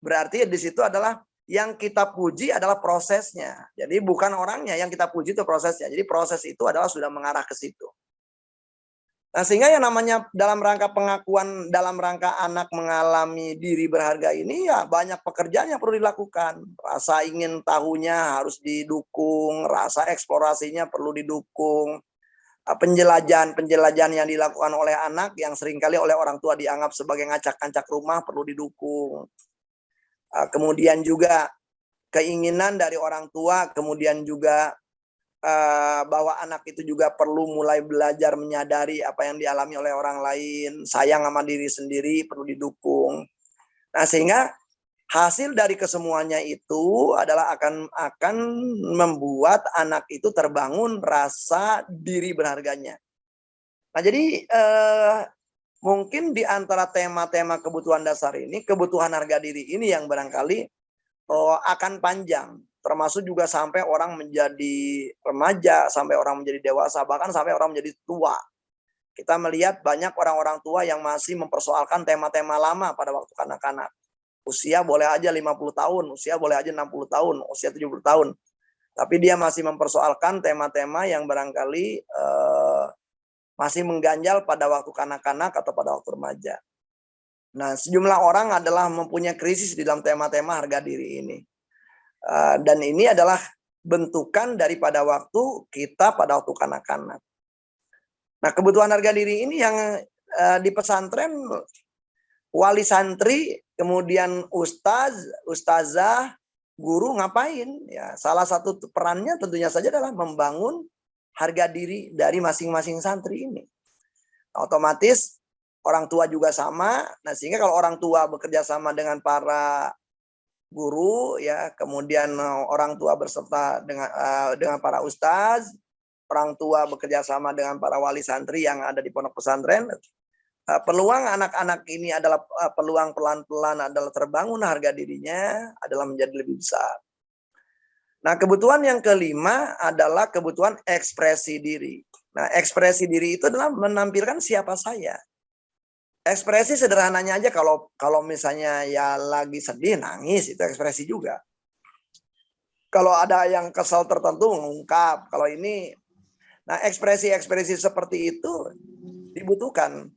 Speaker 2: Berarti di situ adalah yang kita puji adalah prosesnya. Jadi bukan orangnya, yang kita puji itu prosesnya. Jadi proses itu adalah sudah mengarah ke situ. Nah, sehingga yang namanya dalam rangka pengakuan, dalam rangka anak mengalami diri berharga ini ya banyak pekerjaan yang perlu dilakukan. Rasa ingin tahunya harus didukung, rasa eksplorasinya perlu didukung. Penjelajahan yang dilakukan oleh anak yang seringkali oleh orang tua dianggap sebagai ngacak-ngacak rumah perlu didukung. Kemudian juga keinginan dari orang tua, kemudian juga bahwa anak itu juga perlu mulai belajar menyadari apa yang dialami oleh orang lain, sayang sama diri sendiri perlu didukung. Nah, sehingga hasil dari kesemuanya itu adalah akan membuat anak itu terbangun rasa diri berharganya. Nah, jadi mungkin di antara tema-tema kebutuhan dasar ini, kebutuhan harga diri ini yang barangkali akan panjang. Termasuk juga sampai orang menjadi remaja, sampai orang menjadi dewasa, bahkan sampai orang menjadi tua. Kita melihat banyak orang-orang tua yang masih mempersoalkan tema-tema lama pada waktu kanak-kanak. Usia boleh aja 50 tahun, usia boleh aja 60 tahun, usia 70 tahun. Tapi dia masih mempersoalkan tema-tema yang barangkali masih mengganjal pada waktu kanak-kanak atau pada waktu remaja. Nah, sejumlah orang adalah mempunyai krisis di dalam tema-tema harga diri ini. Dan ini adalah bentukan daripada waktu kita pada waktu kanak-kanak. Nah, kebutuhan harga diri ini yang di pesantren, wali santri, kemudian ustazah, guru ngapain? Ya, salah satu perannya tentunya saja adalah membangun harga diri dari masing-masing santri ini. Otomatis orang tua juga sama. Nah, sehingga kalau orang tua bekerja sama dengan para guru, ya, kemudian orang tua berserta dengan para ustaz, orang tua bekerja sama dengan para wali santri yang ada di pondok pesantren, peluang anak-anak ini adalah peluang pelan-pelan adalah terbangun harga dirinya adalah menjadi lebih besar. Nah, kebutuhan yang kelima adalah kebutuhan ekspresi diri. Nah, ekspresi diri itu adalah menampilkan siapa saya. Ekspresi sederhananya aja, kalau misalnya ya lagi sedih, nangis, itu ekspresi juga. Kalau ada yang kesal tertentu mengungkap. Kalau ini, nah ekspresi-ekspresi seperti itu dibutuhkan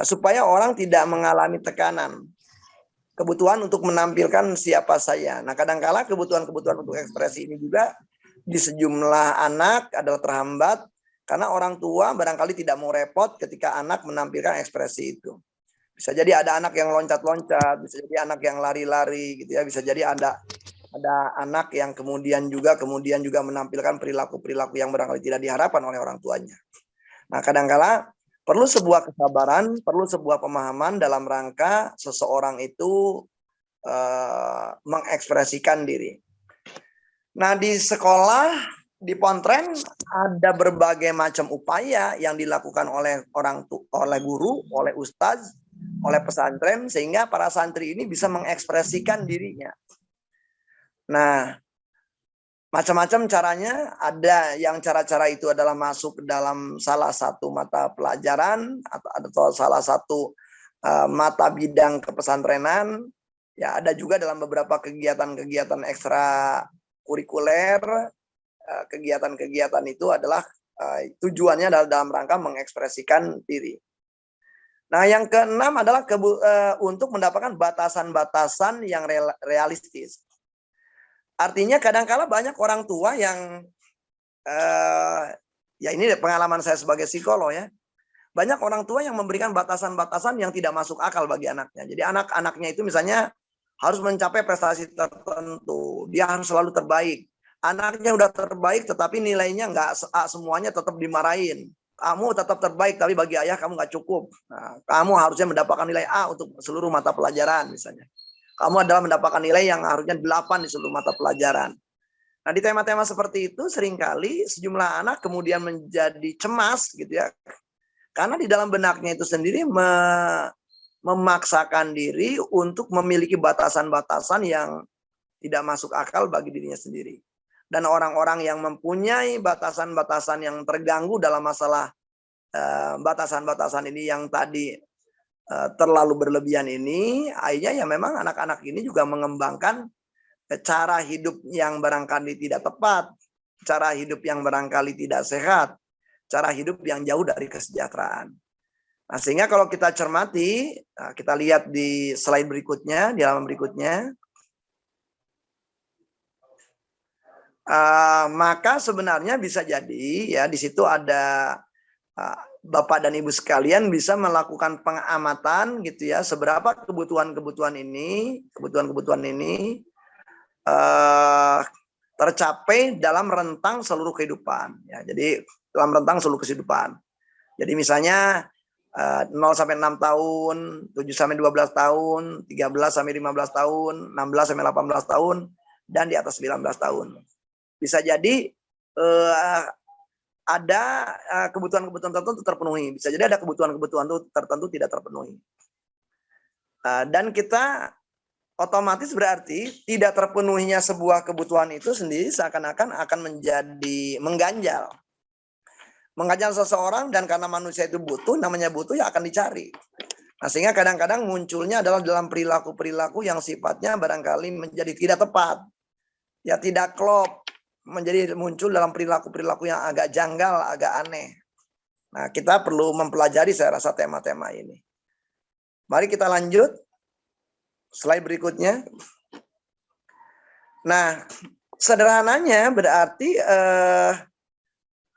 Speaker 2: supaya orang tidak mengalami tekanan. Kebutuhan untuk menampilkan siapa saya. Nah, kadang-kala kebutuhan-kebutuhan untuk ekspresi ini juga di sejumlah anak adalah terhambat karena orang tua barangkali tidak mau repot ketika anak menampilkan ekspresi itu. Bisa jadi ada anak yang loncat-loncat, bisa jadi anak yang lari-lari gitu ya, bisa jadi ada anak yang kemudian juga menampilkan perilaku-perilaku yang barangkali tidak diharapkan oleh orang tuanya. Nah, kadang-kala perlu sebuah kesabaran, perlu sebuah pemahaman dalam rangka seseorang itu mengekspresikan diri. Nah, di sekolah, di Pontren ada berbagai macam upaya yang dilakukan oleh oleh guru, oleh ustaz, oleh pesantren, sehingga para santri ini bisa mengekspresikan dirinya. Nah, macam-macam caranya. Ada yang cara-cara itu adalah masuk ke dalam salah satu mata pelajaran atau salah satu mata bidang kepesantrenan. Ya, ada juga dalam beberapa kegiatan-kegiatan ekstra kurikuler. Kegiatan-kegiatan itu adalah tujuannya adalah dalam rangka mengekspresikan diri. Nah, yang keenam adalah untuk mendapatkan batasan-batasan yang realistis. Artinya kadang-kala banyak orang tua yang, ya ini pengalaman saya sebagai psikolog ya, banyak orang tua yang memberikan batasan-batasan yang tidak masuk akal bagi anaknya. Jadi anak-anaknya itu misalnya harus mencapai prestasi tertentu, dia harus selalu terbaik. Anaknya udah terbaik tetapi nilainya nggak semuanya tetap dimarahin. Kamu tetap terbaik tapi bagi ayah kamu nggak cukup. Nah, kamu harusnya mendapatkan nilai A untuk seluruh mata pelajaran misalnya. Kamu adalah mendapatkan nilai yang harusnya 8 di seluruh mata pelajaran. Nah, di tema-tema seperti itu seringkali sejumlah anak kemudian menjadi cemas gitu ya. Karena di dalam benaknya itu sendiri memaksakan diri untuk memiliki batasan-batasan yang tidak masuk akal bagi dirinya sendiri. Dan orang-orang yang mempunyai batasan-batasan yang terganggu dalam masalah batasan-batasan ini yang tadi terlalu berlebihan ini, akhirnya ya memang anak-anak ini juga mengembangkan cara hidup yang barangkali tidak tepat, cara hidup yang barangkali tidak sehat, cara hidup yang jauh dari kesejahteraan. Nah, sehingga kalau kita cermati, kita lihat di slide berikutnya, di halaman berikutnya, maka sebenarnya bisa jadi ya di situ ada Bapak dan Ibu sekalian bisa melakukan pengamatan gitu ya, seberapa kebutuhan-kebutuhan ini tercapai dalam rentang seluruh kehidupan ya. Jadi dalam rentang seluruh kehidupan. Jadi misalnya 0 sampai 6 tahun, 7 sampai 12 tahun, 13 sampai 15 tahun, 16 sampai 18 tahun, dan di atas 19 tahun. Bisa jadi ada kebutuhan-kebutuhan tertentu terpenuhi. Bisa jadi ada kebutuhan-kebutuhan tertentu tidak terpenuhi. Dan kita otomatis berarti tidak terpenuhinya sebuah kebutuhan itu sendiri seakan-akan akan menjadi mengganjal. Mengganjal seseorang, dan karena manusia itu butuh, namanya butuh ya akan dicari. Nah, sehingga kadang-kadang munculnya adalah dalam perilaku-perilaku yang sifatnya barangkali menjadi tidak tepat. Ya tidak klop. Menjadi muncul dalam perilaku-perilaku yang agak janggal, agak aneh. Nah, kita perlu mempelajari saya rasa tema-tema ini. Mari kita lanjut. Slide berikutnya. Nah, sederhananya berarti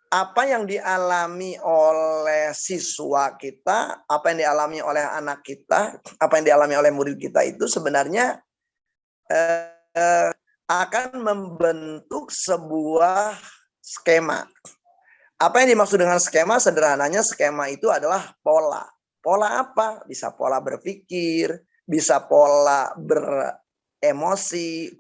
Speaker 2: apa yang dialami oleh siswa kita, apa yang dialami oleh anak kita, apa yang dialami oleh murid kita itu sebenarnya akan membentuk sebuah skema. Apa yang dimaksud dengan skema? Sederhananya skema itu adalah pola. Pola apa? Bisa pola berpikir, bisa pola beremosi,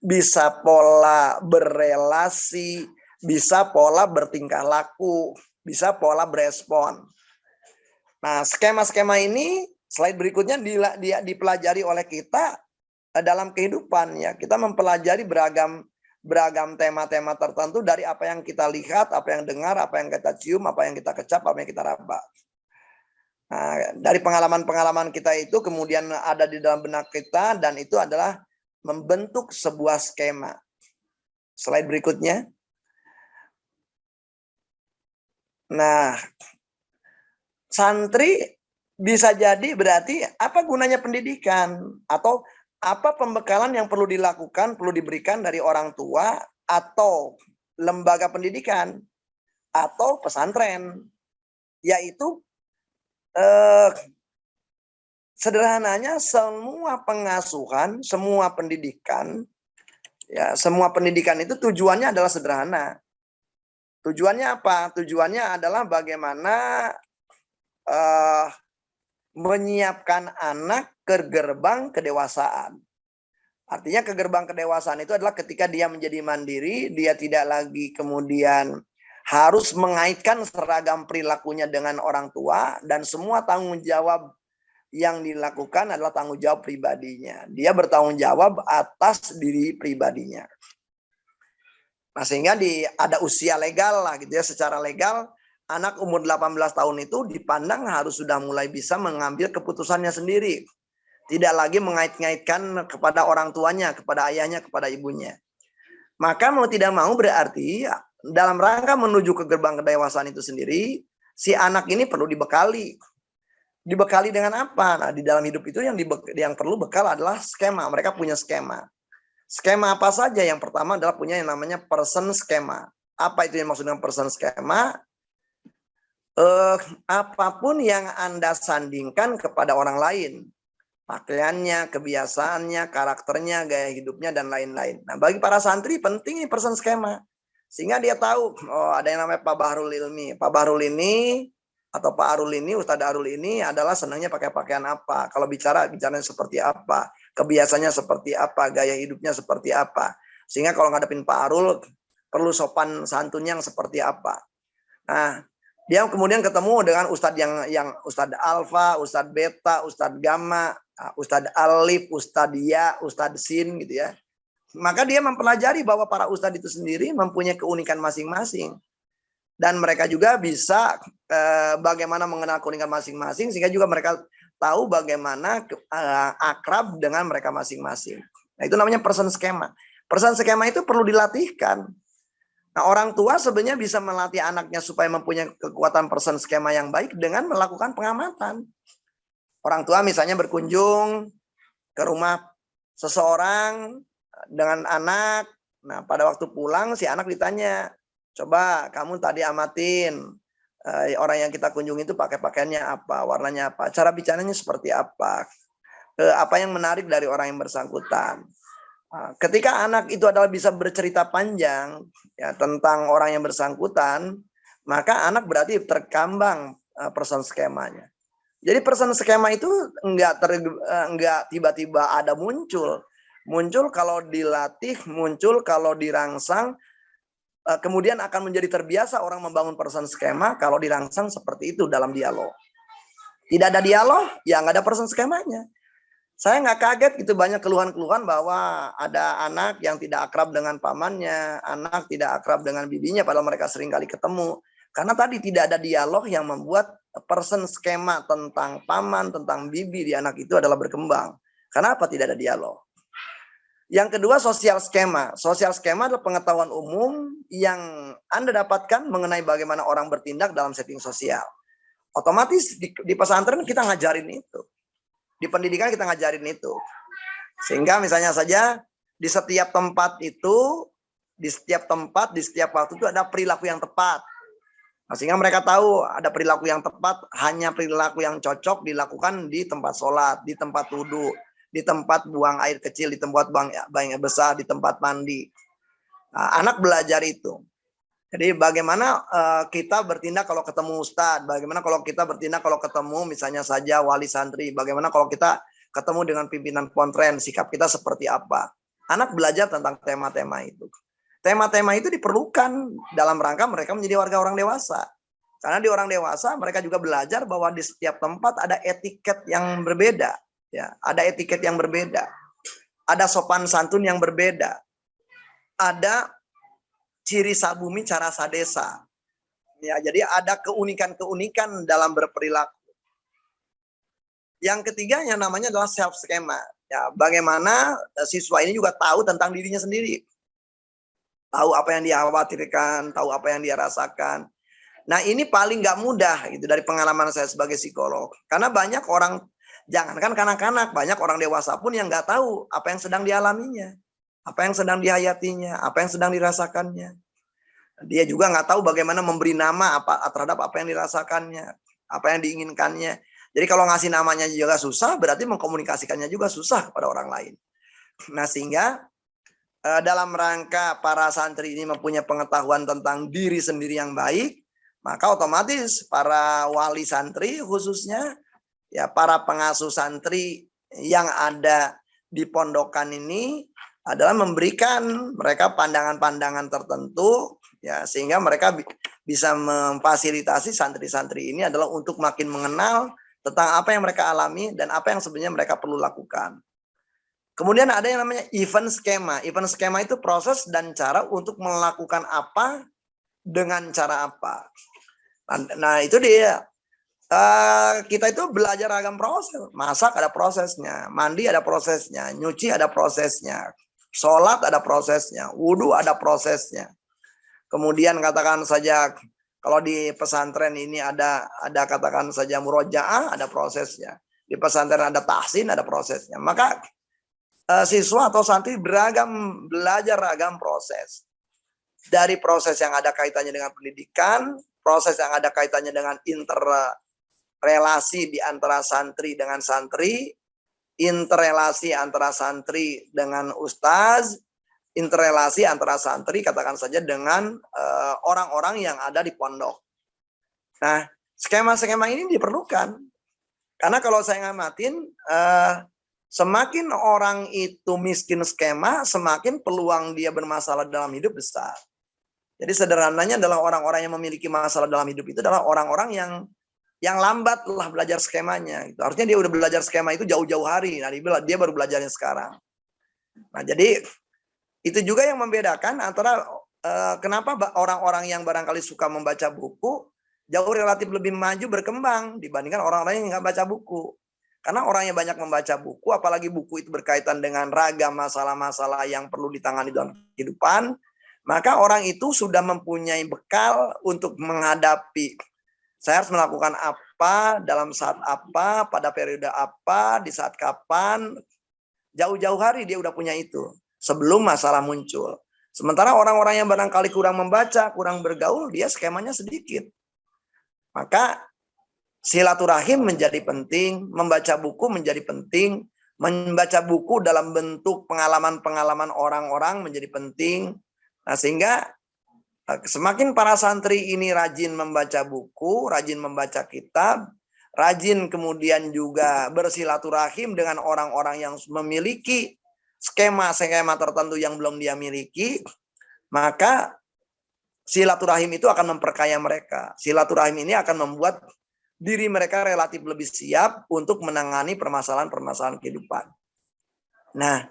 Speaker 2: bisa pola berelasi, bisa pola bertingkah laku, bisa pola berespon. Nah, skema-skema ini slide berikutnya dipelajari oleh kita dalam kehidupan ya. Kita mempelajari beragam tema-tema tertentu dari apa yang kita lihat, apa yang dengar, apa yang kita cium, apa yang kita kecap, apa yang kita raba. Nah, dari pengalaman-pengalaman kita itu kemudian ada di dalam benak kita dan itu adalah membentuk sebuah skema. Slide berikutnya. Nah, santri bisa jadi berarti apa gunanya pendidikan atau apa pembekalan yang perlu dilakukan, perlu diberikan dari orang tua atau lembaga pendidikan atau pesantren, yaitu sederhananya semua pengasuhan, semua pendidikan, ya semua pendidikan itu tujuannya adalah sederhana. Tujuannya apa? Tujuannya adalah bagaimana menyiapkan anak ke gerbang kedewasaan. Artinya ke gerbang kedewasaan itu adalah ketika dia menjadi mandiri, dia tidak lagi kemudian harus mengaitkan seragam perilakunya dengan orang tua dan semua tanggung jawab yang dilakukan adalah tanggung jawab pribadinya. Dia bertanggung jawab atas diri pribadinya. Nah, sehingga ada usia legal lah gitu ya, secara legal anak umur 18 tahun itu dipandang harus sudah mulai bisa mengambil keputusannya sendiri. Tidak lagi mengait-ngaitkan kepada orang tuanya, kepada ayahnya, kepada ibunya. Maka mau tidak mau berarti dalam rangka menuju ke gerbang kedewasaan itu sendiri, si anak ini perlu dibekali. Dibekali dengan apa? Nah, di dalam hidup itu yang perlu bekal adalah skema. Mereka punya skema. Skema apa saja? Yang pertama adalah punya yang namanya person skema. Apa itu yang maksud dengan person skema? Apapun yang Anda sandingkan kepada orang lain, pakaiannya, kebiasaannya, karakternya, gaya hidupnya, dan lain-lain. Nah, bagi para santri penting ini person skema. Sehingga dia tahu, oh ada yang namanya Pak Bahrul Ilmi. Pak Bahrul ini, atau Pak Arul ini, Ustadz Arul ini adalah senangnya pakai pakaian apa. Kalau bicaranya seperti apa. Kebiasaannya seperti apa, gaya hidupnya seperti apa. Sehingga kalau ngadepin Pak Arul, perlu sopan santunnya yang seperti apa. Nah, dia kemudian ketemu dengan Ustadz yang Ustadz Alfa, Ustadz Beta, Ustadz Gamma, Ustadz Alif, Ustadz Ya, Ustadz Sin gitu ya. Maka dia mempelajari bahwa para ustadz itu sendiri mempunyai keunikan masing-masing. Dan mereka juga bisa bagaimana mengenal keunikan masing-masing sehingga juga mereka tahu bagaimana akrab dengan mereka masing-masing. Nah, itu namanya person skema. Person skema itu perlu dilatihkan. Nah, orang tua sebenarnya bisa melatih anaknya supaya mempunyai kekuatan person skema yang baik dengan melakukan pengamatan. Orang tua misalnya berkunjung ke rumah seseorang dengan anak. Nah, pada waktu pulang si anak ditanya, coba kamu tadi amatin orang yang kita kunjungi itu pakai pakaiannya apa, warnanya apa, cara bicaranya seperti apa yang menarik dari orang yang bersangkutan. Ketika anak itu adalah bisa bercerita panjang ya, tentang orang yang bersangkutan, maka anak berarti terkambang person skemanya. Jadi person skema itu enggak tiba-tiba ada muncul kalau dilatih, muncul kalau dirangsang, kemudian akan menjadi terbiasa orang membangun person skema kalau dirangsang seperti itu dalam dialog. Tidak ada dialog, ya nggak ada person skemanya. Saya nggak kaget gitu banyak keluhan-keluhan bahwa ada anak yang tidak akrab dengan pamannya, anak tidak akrab dengan bibinya padahal mereka sering kali ketemu. Karena tadi tidak ada dialog yang membuat person skema tentang paman, tentang bibi di anak itu adalah berkembang. Kenapa tidak ada dialog? Yang kedua, sosial skema. Sosial skema adalah pengetahuan umum yang Anda dapatkan mengenai bagaimana orang bertindak dalam setting sosial. Otomatis di pesantren kita ngajarin itu. Di pendidikan kita ngajarin itu. Sehingga misalnya saja di setiap tempat itu, di setiap tempat, di setiap waktu itu ada perilaku yang tepat. Nah, sehingga mereka tahu ada perilaku yang tepat, hanya perilaku yang cocok dilakukan di tempat sholat, di tempat wudhu, di tempat buang air kecil, di tempat buang air besar, di tempat mandi. Nah, anak belajar itu. Jadi bagaimana kita bertindak kalau ketemu ustadz, bagaimana kalau kita bertindak kalau ketemu misalnya saja wali santri, bagaimana kalau kita ketemu dengan pimpinan pesantren, sikap kita seperti apa. Anak belajar tentang tema-tema itu. Tema-tema itu diperlukan dalam rangka mereka menjadi warga orang dewasa. Karena di orang dewasa mereka juga belajar bahwa di setiap tempat ada etiket yang berbeda, ya, ada etiket yang berbeda, ada sopan santun yang berbeda, ada ciri sabumi cara sadesa, ya, jadi ada keunikan-keunikan dalam berperilaku. Yang ketiga yang namanya adalah self skema, ya, bagaimana siswa ini juga tahu tentang dirinya sendiri, tahu apa yang dia khawatirkan, tahu apa yang dia rasakan. Nah ini paling nggak mudah gitu dari pengalaman saya sebagai psikolog. Karena banyak orang, jangankan kanak-kanak, banyak orang dewasa pun yang nggak tahu apa yang sedang dialaminya, apa yang sedang dihayatinya, apa yang sedang dirasakannya. Dia juga nggak tahu bagaimana memberi nama terhadap apa yang dirasakannya, apa yang diinginkannya. Jadi kalau ngasih namanya juga susah, berarti mengkomunikasikannya juga susah kepada orang lain. Nah sehingga dalam rangka para santri ini mempunyai pengetahuan tentang diri sendiri yang baik, maka otomatis para wali santri khususnya, ya, para pengasuh santri yang ada di pondokan ini adalah memberikan mereka pandangan-pandangan tertentu, ya, sehingga mereka bisa memfasilitasi santri-santri ini adalah untuk makin mengenal tentang apa yang mereka alami dan apa yang sebenarnya mereka perlu lakukan. Kemudian ada yang namanya event skema. Event skema itu proses dan cara untuk melakukan apa dengan cara apa. Nah itu dia. Kita itu belajar ragam proses. Masak ada prosesnya, mandi ada prosesnya, nyuci ada prosesnya, sholat ada prosesnya, wudhu ada prosesnya. Kemudian katakan saja kalau di pesantren ini ada katakan saja murojaah ada prosesnya. Di pesantren ada tahsin ada prosesnya. Maka siswa atau santri belajar ragam proses. Dari proses yang ada kaitannya dengan pendidikan, proses yang ada kaitannya dengan interrelasi di antara santri dengan santri, interrelasi antara santri dengan ustaz, interrelasi antara santri katakan saja dengan orang-orang yang ada di pondok. Nah, skema-skema ini diperlukan. Karena kalau saya ngamatin, semakin orang itu miskin skema, semakin peluang dia bermasalah dalam hidup besar. Jadi sederhananya adalah orang-orang yang memiliki masalah dalam hidup itu adalah orang-orang yang lambat lah belajar skemanya. Gitu. Harusnya dia udah belajar skema itu jauh-jauh hari. Nah, dia baru belajarnya sekarang. Nah, jadi itu juga yang membedakan antara kenapa orang-orang yang barangkali suka membaca buku jauh relatif lebih maju berkembang dibandingkan orang-orang yang nggak baca buku. Karena orang yang banyak membaca buku, apalagi buku itu berkaitan dengan ragam masalah-masalah yang perlu ditangani dalam kehidupan, maka orang itu sudah mempunyai bekal untuk menghadapi. Saya harus melakukan apa, dalam saat apa, pada periode apa, di saat kapan. Jauh-jauh hari dia udah punya itu. Sebelum masalah muncul. Sementara orang-orang yang barangkali kurang membaca, kurang bergaul, dia skemanya sedikit. Maka silaturahim menjadi penting, membaca buku menjadi penting, membaca buku dalam bentuk pengalaman-pengalaman orang-orang menjadi penting. Nah, sehingga semakin para santri ini rajin membaca buku, rajin membaca kitab, rajin kemudian juga bersilaturahim dengan orang-orang yang memiliki skema-skema tertentu yang belum dia miliki, maka silaturahim itu akan memperkaya mereka. Silaturahim ini akan membuat diri mereka relatif lebih siap untuk menangani permasalahan-permasalahan kehidupan. Nah,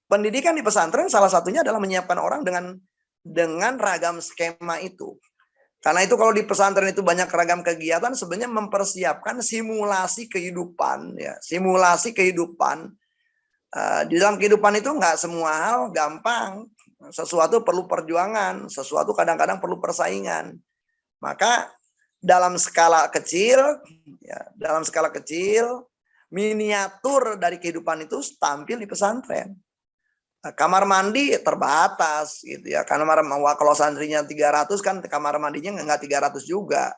Speaker 2: pendidikan di pesantren salah satunya adalah menyiapkan orang dengan ragam skema itu. Karena itu kalau di pesantren itu banyak ragam kegiatan, sebenarnya mempersiapkan simulasi kehidupan, ya, simulasi kehidupan. Di dalam kehidupan itu nggak semua hal gampang. Sesuatu perlu perjuangan, sesuatu kadang-kadang perlu persaingan. Maka dalam skala kecil, ya, miniatur dari kehidupan itu tampil di pesantren. Kamar mandi terbatas gitu ya. Kalau santrinya 300 kan kamar mandinya nggak 300 juga.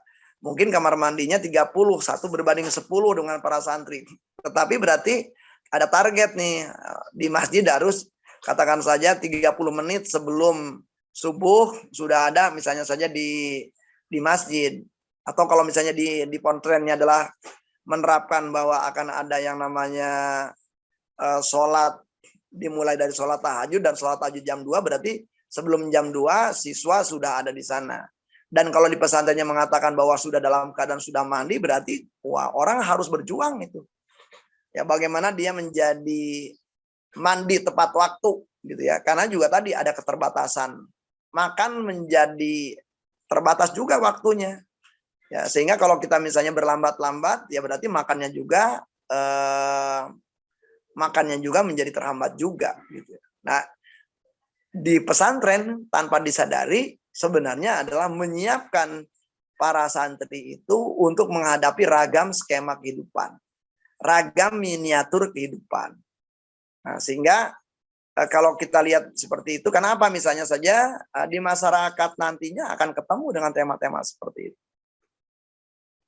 Speaker 2: Mungkin kamar mandinya 30, 1 berbanding 10 dengan para santri. Tetapi berarti ada target nih di masjid harus katakan saja 30 menit sebelum subuh sudah ada misalnya saja di masjid, atau kalau misalnya di pesantrennya adalah menerapkan bahwa akan ada yang namanya sholat dimulai dari sholat tahajud, dan sholat tahajud jam 2, berarti sebelum jam 2 siswa sudah ada di sana. Dan kalau di pesantrennya mengatakan bahwa sudah dalam keadaan sudah mandi, berarti wah, orang harus berjuang itu. Ya, bagaimana dia menjadi mandi tepat waktu gitu ya. Karena juga tadi ada keterbatasan. Makan menjadi terbatas juga waktunya. Ya, sehingga kalau kita misalnya berlambat-lambat, ya berarti makannya juga menjadi terhambat juga gitu. Nah, di pesantren tanpa disadari sebenarnya adalah menyiapkan para santri itu untuk menghadapi ragam skema kehidupan, ragam miniatur kehidupan. Nah, sehingga kalau kita lihat seperti itu, kenapa misalnya saja di masyarakat nantinya akan ketemu dengan tema-tema seperti itu.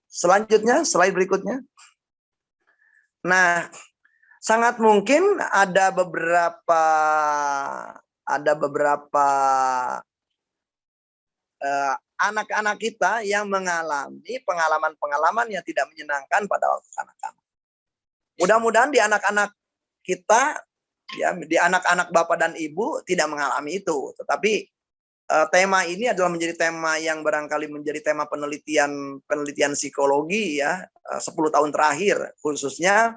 Speaker 2: Selanjutnya, slide berikutnya. Nah, sangat mungkin ada beberapa anak-anak kita yang mengalami pengalaman-pengalaman yang tidak menyenangkan pada waktu kanak-kanak. Mudah-mudahan di anak-anak kita, ya, di anak-anak bapak dan ibu tidak mengalami itu. Tetapi tema ini adalah menjadi tema yang barangkali menjadi tema penelitian psikologi ya 10 tahun terakhir, khususnya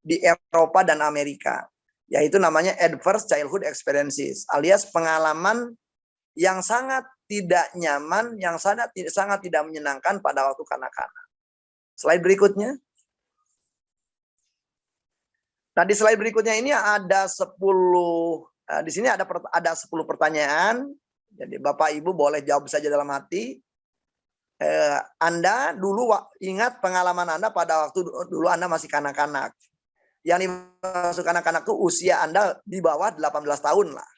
Speaker 2: di Eropa dan Amerika, yaitu namanya adverse childhood experiences, alias pengalaman yang sangat tidak nyaman, yang sangat tidak menyenangkan pada waktu kanak-kanak. Slide berikutnya. Nah, di slide berikutnya ini ada 10, di sini ada 10 pertanyaan. Jadi Bapak Ibu boleh jawab saja dalam hati. Anda dulu ingat pengalaman Anda pada waktu dulu Anda masih kanak-kanak. Yang dimaksud kanak-kanak itu usia Anda di bawah 18 tahun lah.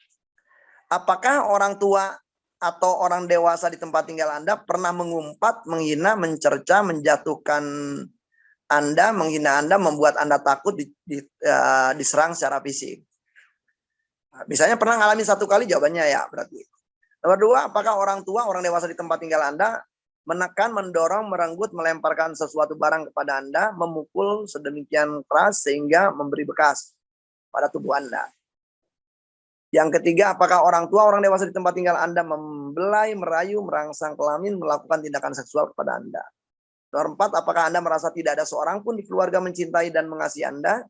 Speaker 2: Apakah orang tua atau orang dewasa di tempat tinggal Anda pernah mengumpat, menghina, mencerca, menjatuhkan Anda, menghina Anda, membuat Anda takut diserang secara fisik? Misalnya pernah ngalami 1 kali, jawabannya ya berarti. Nomor 2, apakah orang tua, orang dewasa di tempat tinggal Anda menekan, mendorong, merenggut, melemparkan sesuatu barang kepada Anda, memukul sedemikian keras sehingga memberi bekas pada tubuh Anda? Yang ketiga, apakah orang tua, orang dewasa di tempat tinggal Anda membelai, merayu, merangsang kelamin, melakukan tindakan seksual kepada Anda? Nomor 4, apakah Anda merasa tidak ada seorang pun di keluarga mencintai dan mengasihi Anda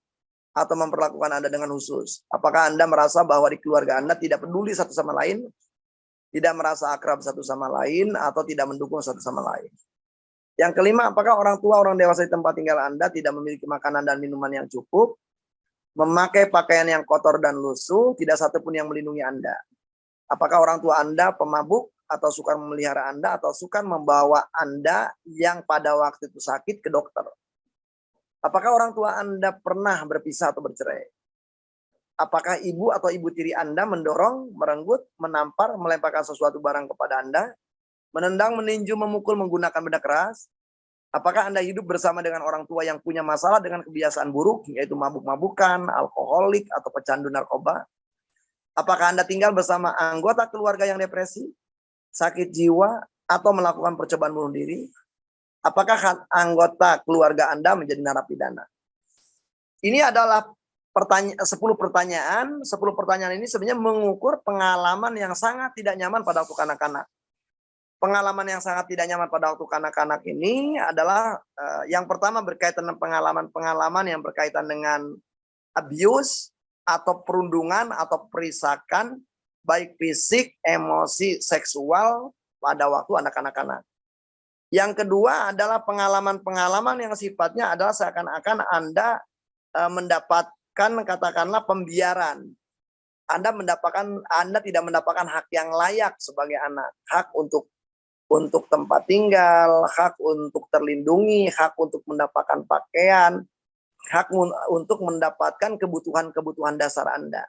Speaker 2: atau memperlakukan Anda dengan khusus? Apakah Anda merasa bahwa di keluarga Anda tidak peduli satu sama lain, tidak merasa akrab satu sama lain, atau tidak mendukung satu sama lain? Yang kelima, apakah orang tua, orang dewasa di tempat tinggal Anda tidak memiliki makanan dan minuman yang cukup, memakai pakaian yang kotor dan lusuh, tidak satu pun yang melindungi Anda? Apakah orang tua Anda pemabuk, atau suka memelihara Anda, atau suka membawa Anda yang pada waktu itu sakit ke dokter? Apakah orang tua Anda pernah berpisah atau bercerai? Apakah ibu atau ibu tiri Anda mendorong, merenggut, menampar, melemparkan sesuatu barang kepada Anda, menendang, meninju, memukul, menggunakan benda keras? Apakah Anda hidup bersama dengan orang tua yang punya masalah dengan kebiasaan buruk, yaitu mabuk-mabukan, alkoholik, atau pecandu narkoba? Apakah Anda tinggal bersama anggota keluarga yang depresi, sakit jiwa, atau melakukan percobaan bunuh diri? Apakah anggota keluarga Anda menjadi narapidana? Ini adalah 10 pertanyaan. 10 pertanyaan ini sebenarnya mengukur pengalaman yang sangat tidak nyaman pada waktu kanak-kanak. Pengalaman yang sangat tidak nyaman pada waktu kanak-kanak ini adalah yang pertama berkaitan dengan pengalaman yang berkaitan dengan abuse atau perundungan atau perisakan, baik fisik, emosi, seksual pada waktu anak-anak. Yang kedua adalah pengalaman-pengalaman yang sifatnya adalah seakan-akan Anda mendapatkan katakanlah pembiaran. Anda tidak mendapatkan hak yang layak sebagai anak, hak untuk tempat tinggal, hak untuk terlindungi, hak untuk mendapatkan pakaian, hak untuk mendapatkan kebutuhan-kebutuhan dasar Anda.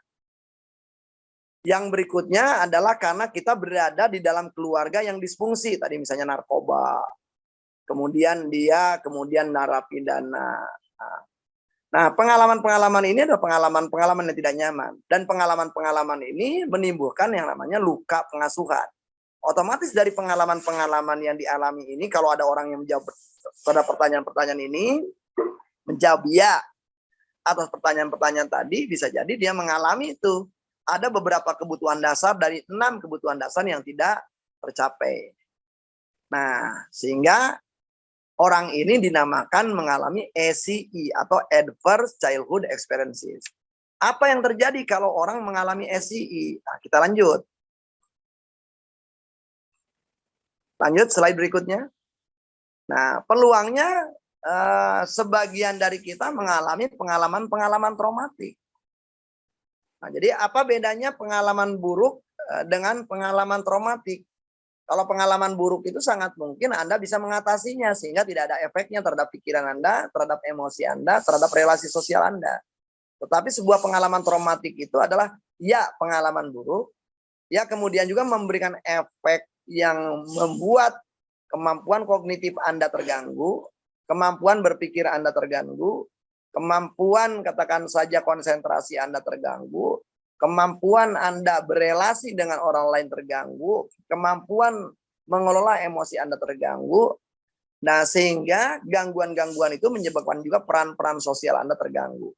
Speaker 2: Yang berikutnya adalah karena kita berada di dalam keluarga yang disfungsi, tadi misalnya narkoba, kemudian narapidana. Nah, pengalaman-pengalaman ini adalah pengalaman-pengalaman yang tidak nyaman. Dan pengalaman-pengalaman ini menimbulkan yang namanya luka pengasuhan. Otomatis dari pengalaman-pengalaman yang dialami ini, kalau ada orang yang menjawab pada pertanyaan-pertanyaan ini, menjawab ya atas pertanyaan-pertanyaan tadi, bisa jadi dia mengalami itu. Ada beberapa kebutuhan dasar dari 6 kebutuhan dasar yang tidak tercapai. Nah, sehingga orang ini dinamakan mengalami ACE atau Adverse Childhood Experiences. Apa yang terjadi kalau orang mengalami ACE? Nah, kita lanjut. Lanjut slide berikutnya. Nah, peluangnya sebagian dari kita mengalami pengalaman-pengalaman traumatik. Nah, jadi apa bedanya pengalaman buruk dengan pengalaman traumatik? Kalau pengalaman buruk itu sangat mungkin Anda bisa mengatasinya sehingga tidak ada efeknya terhadap pikiran Anda, terhadap emosi Anda, terhadap relasi sosial Anda. Tetapi sebuah pengalaman traumatik itu adalah ya pengalaman buruk, ya kemudian juga memberikan efek yang membuat kemampuan kognitif Anda terganggu, kemampuan berpikir Anda terganggu, kemampuan katakan saja konsentrasi Anda terganggu, kemampuan Anda berelasi dengan orang lain terganggu, kemampuan mengelola emosi Anda terganggu. Nah, sehingga gangguan-gangguan itu menyebabkan juga peran-peran sosial Anda terganggu.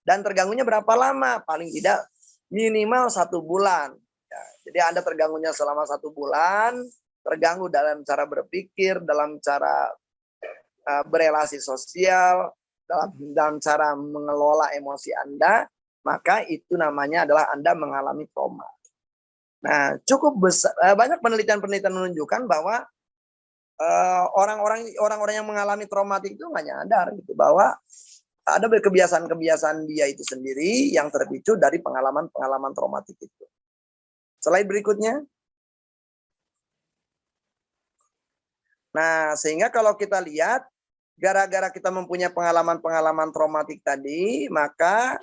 Speaker 2: Dan terganggunya berapa lama? Paling tidak minimal 1 bulan. Ya, jadi Anda terganggunya selama 1 bulan, terganggu dalam cara berpikir, dalam cara berelasi sosial, dalam cara mengelola emosi Anda, maka itu namanya adalah Anda mengalami trauma. Nah, cukup besar, banyak penelitian-penelitian menunjukkan bahwa orang-orang yang mengalami traumatik itu nggak nyadar gitu bahwa ada kebiasaan-kebiasaan dia itu sendiri yang terpicu dari pengalaman-pengalaman traumatik itu. Slide berikutnya. Nah, sehingga kalau kita lihat, gara-gara kita mempunyai pengalaman-pengalaman traumatik tadi, maka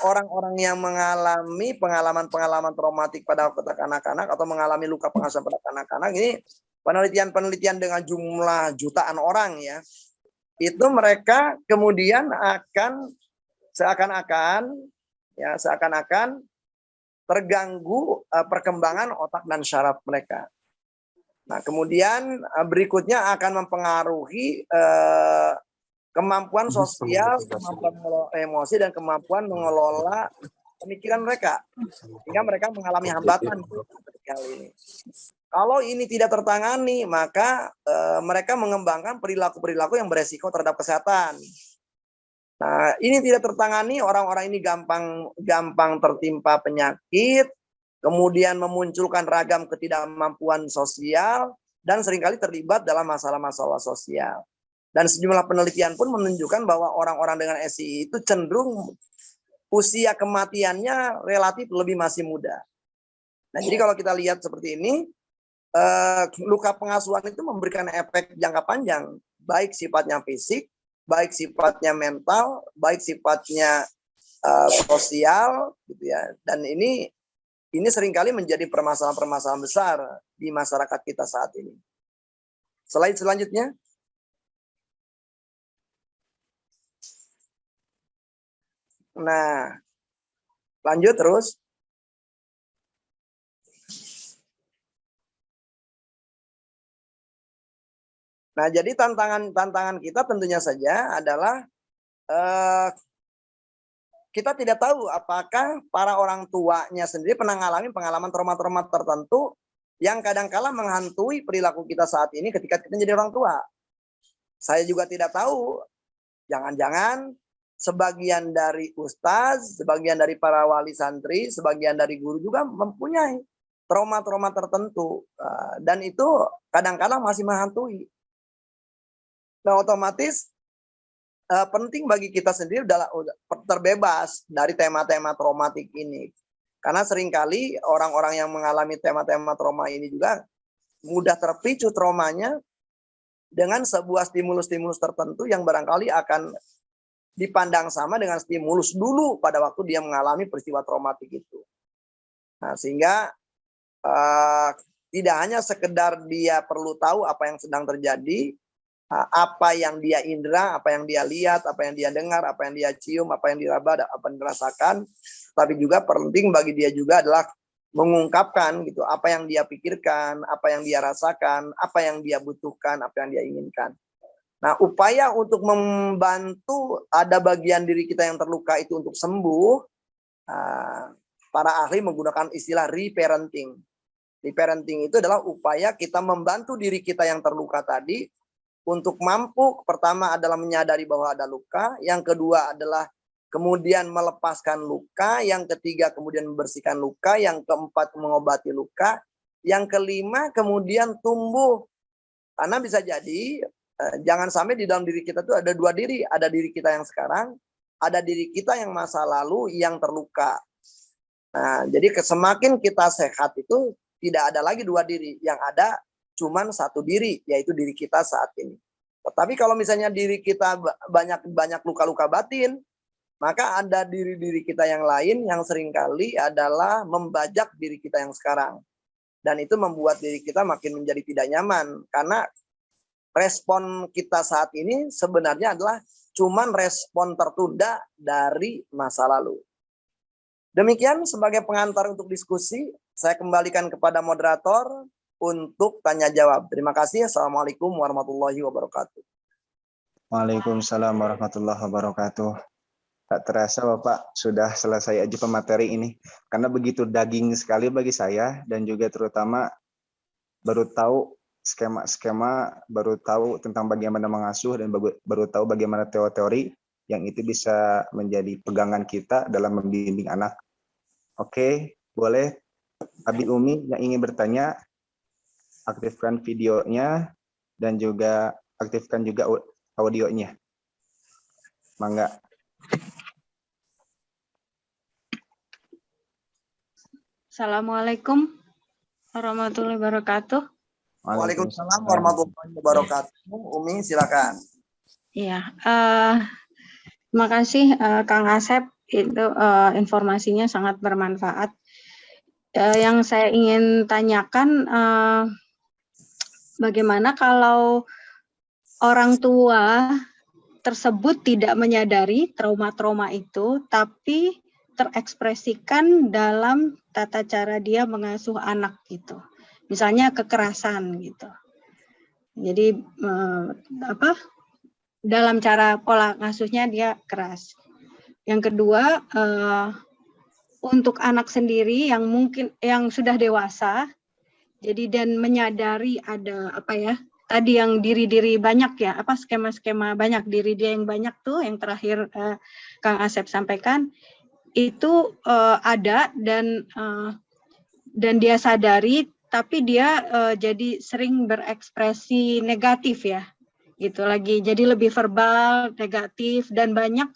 Speaker 2: orang-orang yang mengalami pengalaman-pengalaman traumatik pada waktu kanak-kanak atau mengalami luka pengasuhan pada kanak-kanak ini penelitian-penelitian dengan jumlah jutaan orang ya, itu mereka kemudian akan seakan-akan terganggu perkembangan otak dan syaraf mereka. Nah, kemudian berikutnya akan mempengaruhi kemampuan sosial, kemampuan mengelola emosi, dan kemampuan mengelola pemikiran mereka. Sehingga mereka mengalami hambatan kali ini. Kalau ini tidak tertangani, maka mereka mengembangkan perilaku-perilaku yang beresiko terhadap kesehatan. Nah, ini tidak tertangani, orang-orang ini gampang tertimpa penyakit, kemudian memunculkan ragam ketidakmampuan sosial, dan seringkali terlibat dalam masalah-masalah sosial. Dan sejumlah penelitian pun menunjukkan bahwa orang-orang dengan SI itu cenderung usia kematiannya relatif lebih masih muda. Nah, jadi kalau kita lihat seperti ini, luka pengasuhan itu memberikan efek jangka panjang, baik sifatnya fisik, baik sifatnya mental, baik sifatnya sosial, gitu ya. Dan ini seringkali menjadi permasalahan-permasalahan besar di masyarakat kita saat ini. Slide selanjutnya. Nah, lanjut terus. Nah, jadi tantangan kita tentunya saja adalah kita tidak tahu apakah para orang tuanya sendiri pernah mengalami pengalaman trauma-trauma tertentu yang kadang-kala menghantui perilaku kita saat ini ketika kita menjadi orang tua. Saya juga tidak tahu, jangan-jangan sebagian dari ustaz, sebagian dari para wali santri, sebagian dari guru juga mempunyai trauma-trauma tertentu. Dan itu kadang-kadang masih menghantui. Nah, otomatis penting bagi kita sendiri adalah terbebas dari tema-tema traumatik ini. Karena seringkali orang-orang yang mengalami tema-tema trauma ini juga mudah terpicu traumanya dengan sebuah stimulus-stimulus tertentu yang barangkali akan dipandang sama dengan stimulus dulu pada waktu dia mengalami peristiwa traumatik itu. Nah, sehingga tidak hanya sekedar dia perlu tahu apa yang sedang terjadi, apa yang dia indera, apa yang dia lihat, apa yang dia dengar, apa yang dia cium, apa yang diraba, apa yang dirasakan. Tapi juga penting bagi dia juga adalah mengungkapkan gitu apa yang dia pikirkan, apa yang dia rasakan, apa yang dia butuhkan, apa yang dia inginkan. Nah, upaya untuk membantu ada bagian diri kita yang terluka itu untuk sembuh, para ahli menggunakan istilah reparenting. Reparenting itu adalah upaya kita membantu diri kita yang terluka tadi untuk mampu, pertama adalah menyadari bahwa ada luka, yang kedua adalah kemudian melepaskan luka, yang ketiga kemudian membersihkan luka, yang keempat mengobati luka, yang kelima kemudian tumbuh. Karena bisa jadi jangan sampai di dalam diri kita tuh ada dua diri, ada diri kita yang sekarang, ada diri kita yang masa lalu yang terluka. Nah, jadi semakin kita sehat itu tidak ada lagi dua diri, yang ada cuman satu diri, yaitu diri kita saat ini. Tetapi kalau misalnya diri kita banyak luka-luka batin, maka ada diri-diri kita yang lain yang seringkali adalah membajak diri kita yang sekarang. Dan itu membuat diri kita makin menjadi tidak nyaman. Karena respon kita saat ini sebenarnya adalah cuman respon tertunda dari masa lalu. Demikian sebagai pengantar untuk diskusi, saya kembalikan kepada moderator untuk tanya jawab. Terima kasih. Assalamualaikum warahmatullahi wabarakatuh.
Speaker 1: Waalaikumsalam warahmatullahi wabarakatuh. Tak terasa Bapak sudah selesai aja pemateri ini. Karena begitu daging sekali bagi saya dan juga terutama baru tahu skema-skema, baru tahu tentang bagaimana mengasuh dan baru tahu bagaimana teori-teori yang itu bisa menjadi pegangan kita dalam membimbing anak. Oke, boleh Abi Umi yang ingin bertanya, aktifkan videonya dan juga aktifkan juga audionya. Mangga.
Speaker 3: Assalamualaikum warahmatullahi wabarakatuh.
Speaker 2: Waalaikumsalam warahmatullahi wabarakatuh. Umi, silakan.
Speaker 3: Iya, terima kasih Kang Asep, itu informasinya sangat bermanfaat. Yang saya ingin tanyakan, bagaimana kalau orang tua tersebut tidak menyadari trauma-trauma itu, tapi terekspresikan dalam tata cara dia mengasuh anak gitu. Misalnya kekerasan gitu. Jadi dalam cara pola ngasuhnya dia keras. Yang kedua, untuk anak sendiri yang mungkin yang sudah dewasa, jadi dan menyadari ada tadi yang diri-diri banyak ya, skema-skema banyak, diri dia yang banyak tuh yang terakhir Kang Asep sampaikan itu ada dan dia sadari, tapi dia jadi sering berekspresi negatif ya, gitu lagi, jadi lebih verbal negatif dan banyak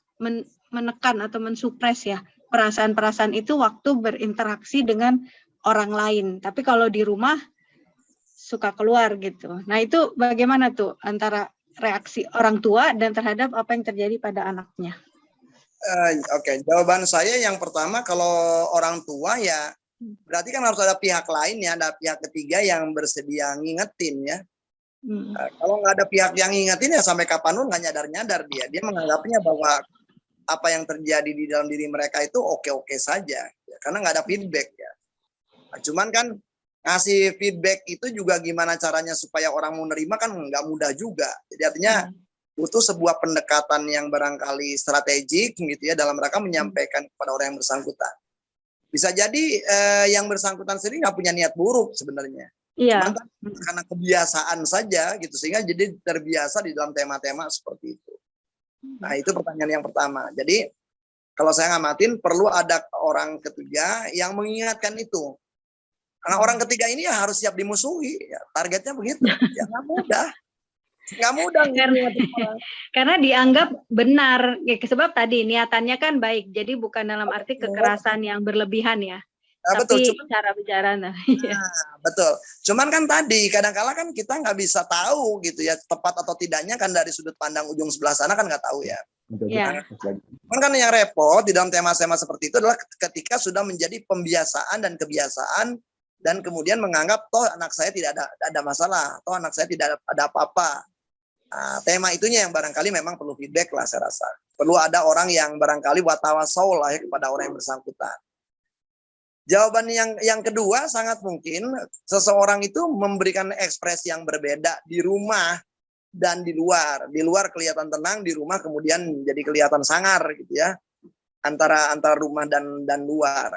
Speaker 3: menekan atau mensupres ya perasaan-perasaan itu waktu berinteraksi dengan orang lain, tapi kalau di rumah suka keluar gitu. Nah itu bagaimana tuh antara reaksi orang tua dan terhadap apa yang terjadi pada anaknya?
Speaker 2: Oke, jawaban saya yang pertama, kalau orang tua ya berarti kan harus ada pihak lain ya, ada pihak ketiga yang bersedia ngingetin ya. Kalau nggak ada pihak yang ngingetin ya sampai kapanpun nggak nyadar-nyadar dia menganggapnya bahwa apa yang terjadi di dalam diri mereka itu oke-oke saja ya, karena nggak ada feedback ya. Nah, cuman kan ngasih feedback itu juga gimana caranya supaya orang mau nerima kan nggak mudah juga. Jadi artinya butuh sebuah pendekatan yang barangkali strategik gitu ya dalam rangka menyampaikan kepada orang yang bersangkutan. Bisa jadi yang bersangkutan sendiri nggak punya niat buruk sebenarnya.
Speaker 3: Iya.
Speaker 2: Cuman karena kebiasaan saja gitu sehingga jadi terbiasa di dalam tema-tema seperti itu. Nah itu pertanyaan yang pertama. Jadi kalau saya ngamatin perlu ada orang ketiga yang mengingatkan itu. Karena orang ketiga ini ya harus siap dimusuhi. Ya, targetnya begitu. Ya nggak mudah. Nggak mudah.
Speaker 3: Karena dianggap benar. Ya, sebab tadi niatannya kan baik. Jadi bukan dalam arti kekerasan yang berlebihan ya.
Speaker 2: Nah,
Speaker 3: tapi
Speaker 2: betul.
Speaker 3: cara bicara. Nah,
Speaker 2: betul. Cuman kan tadi kadang-kala kan kita nggak bisa tahu gitu ya tepat atau tidaknya kan dari sudut pandang ujung sebelah sana kan nggak tahu ya.
Speaker 3: Iya.
Speaker 2: Kan yang repot di dalam tema-tema seperti itu adalah ketika sudah menjadi pembiasaan dan kebiasaan dan kemudian menganggap toh anak saya tidak ada masalah, toh anak saya tidak ada apa-apa. Nah, tema itunya yang barangkali memang perlu feedback lah saya rasa. Perlu ada orang yang barangkali watawasau lah ya kepada orang yang bersangkutan. Jawaban yang kedua, sangat mungkin seseorang itu memberikan ekspresi yang berbeda di rumah dan di luar. Di luar kelihatan tenang, di rumah kemudian jadi kelihatan sangar gitu ya. Antara rumah dan luar.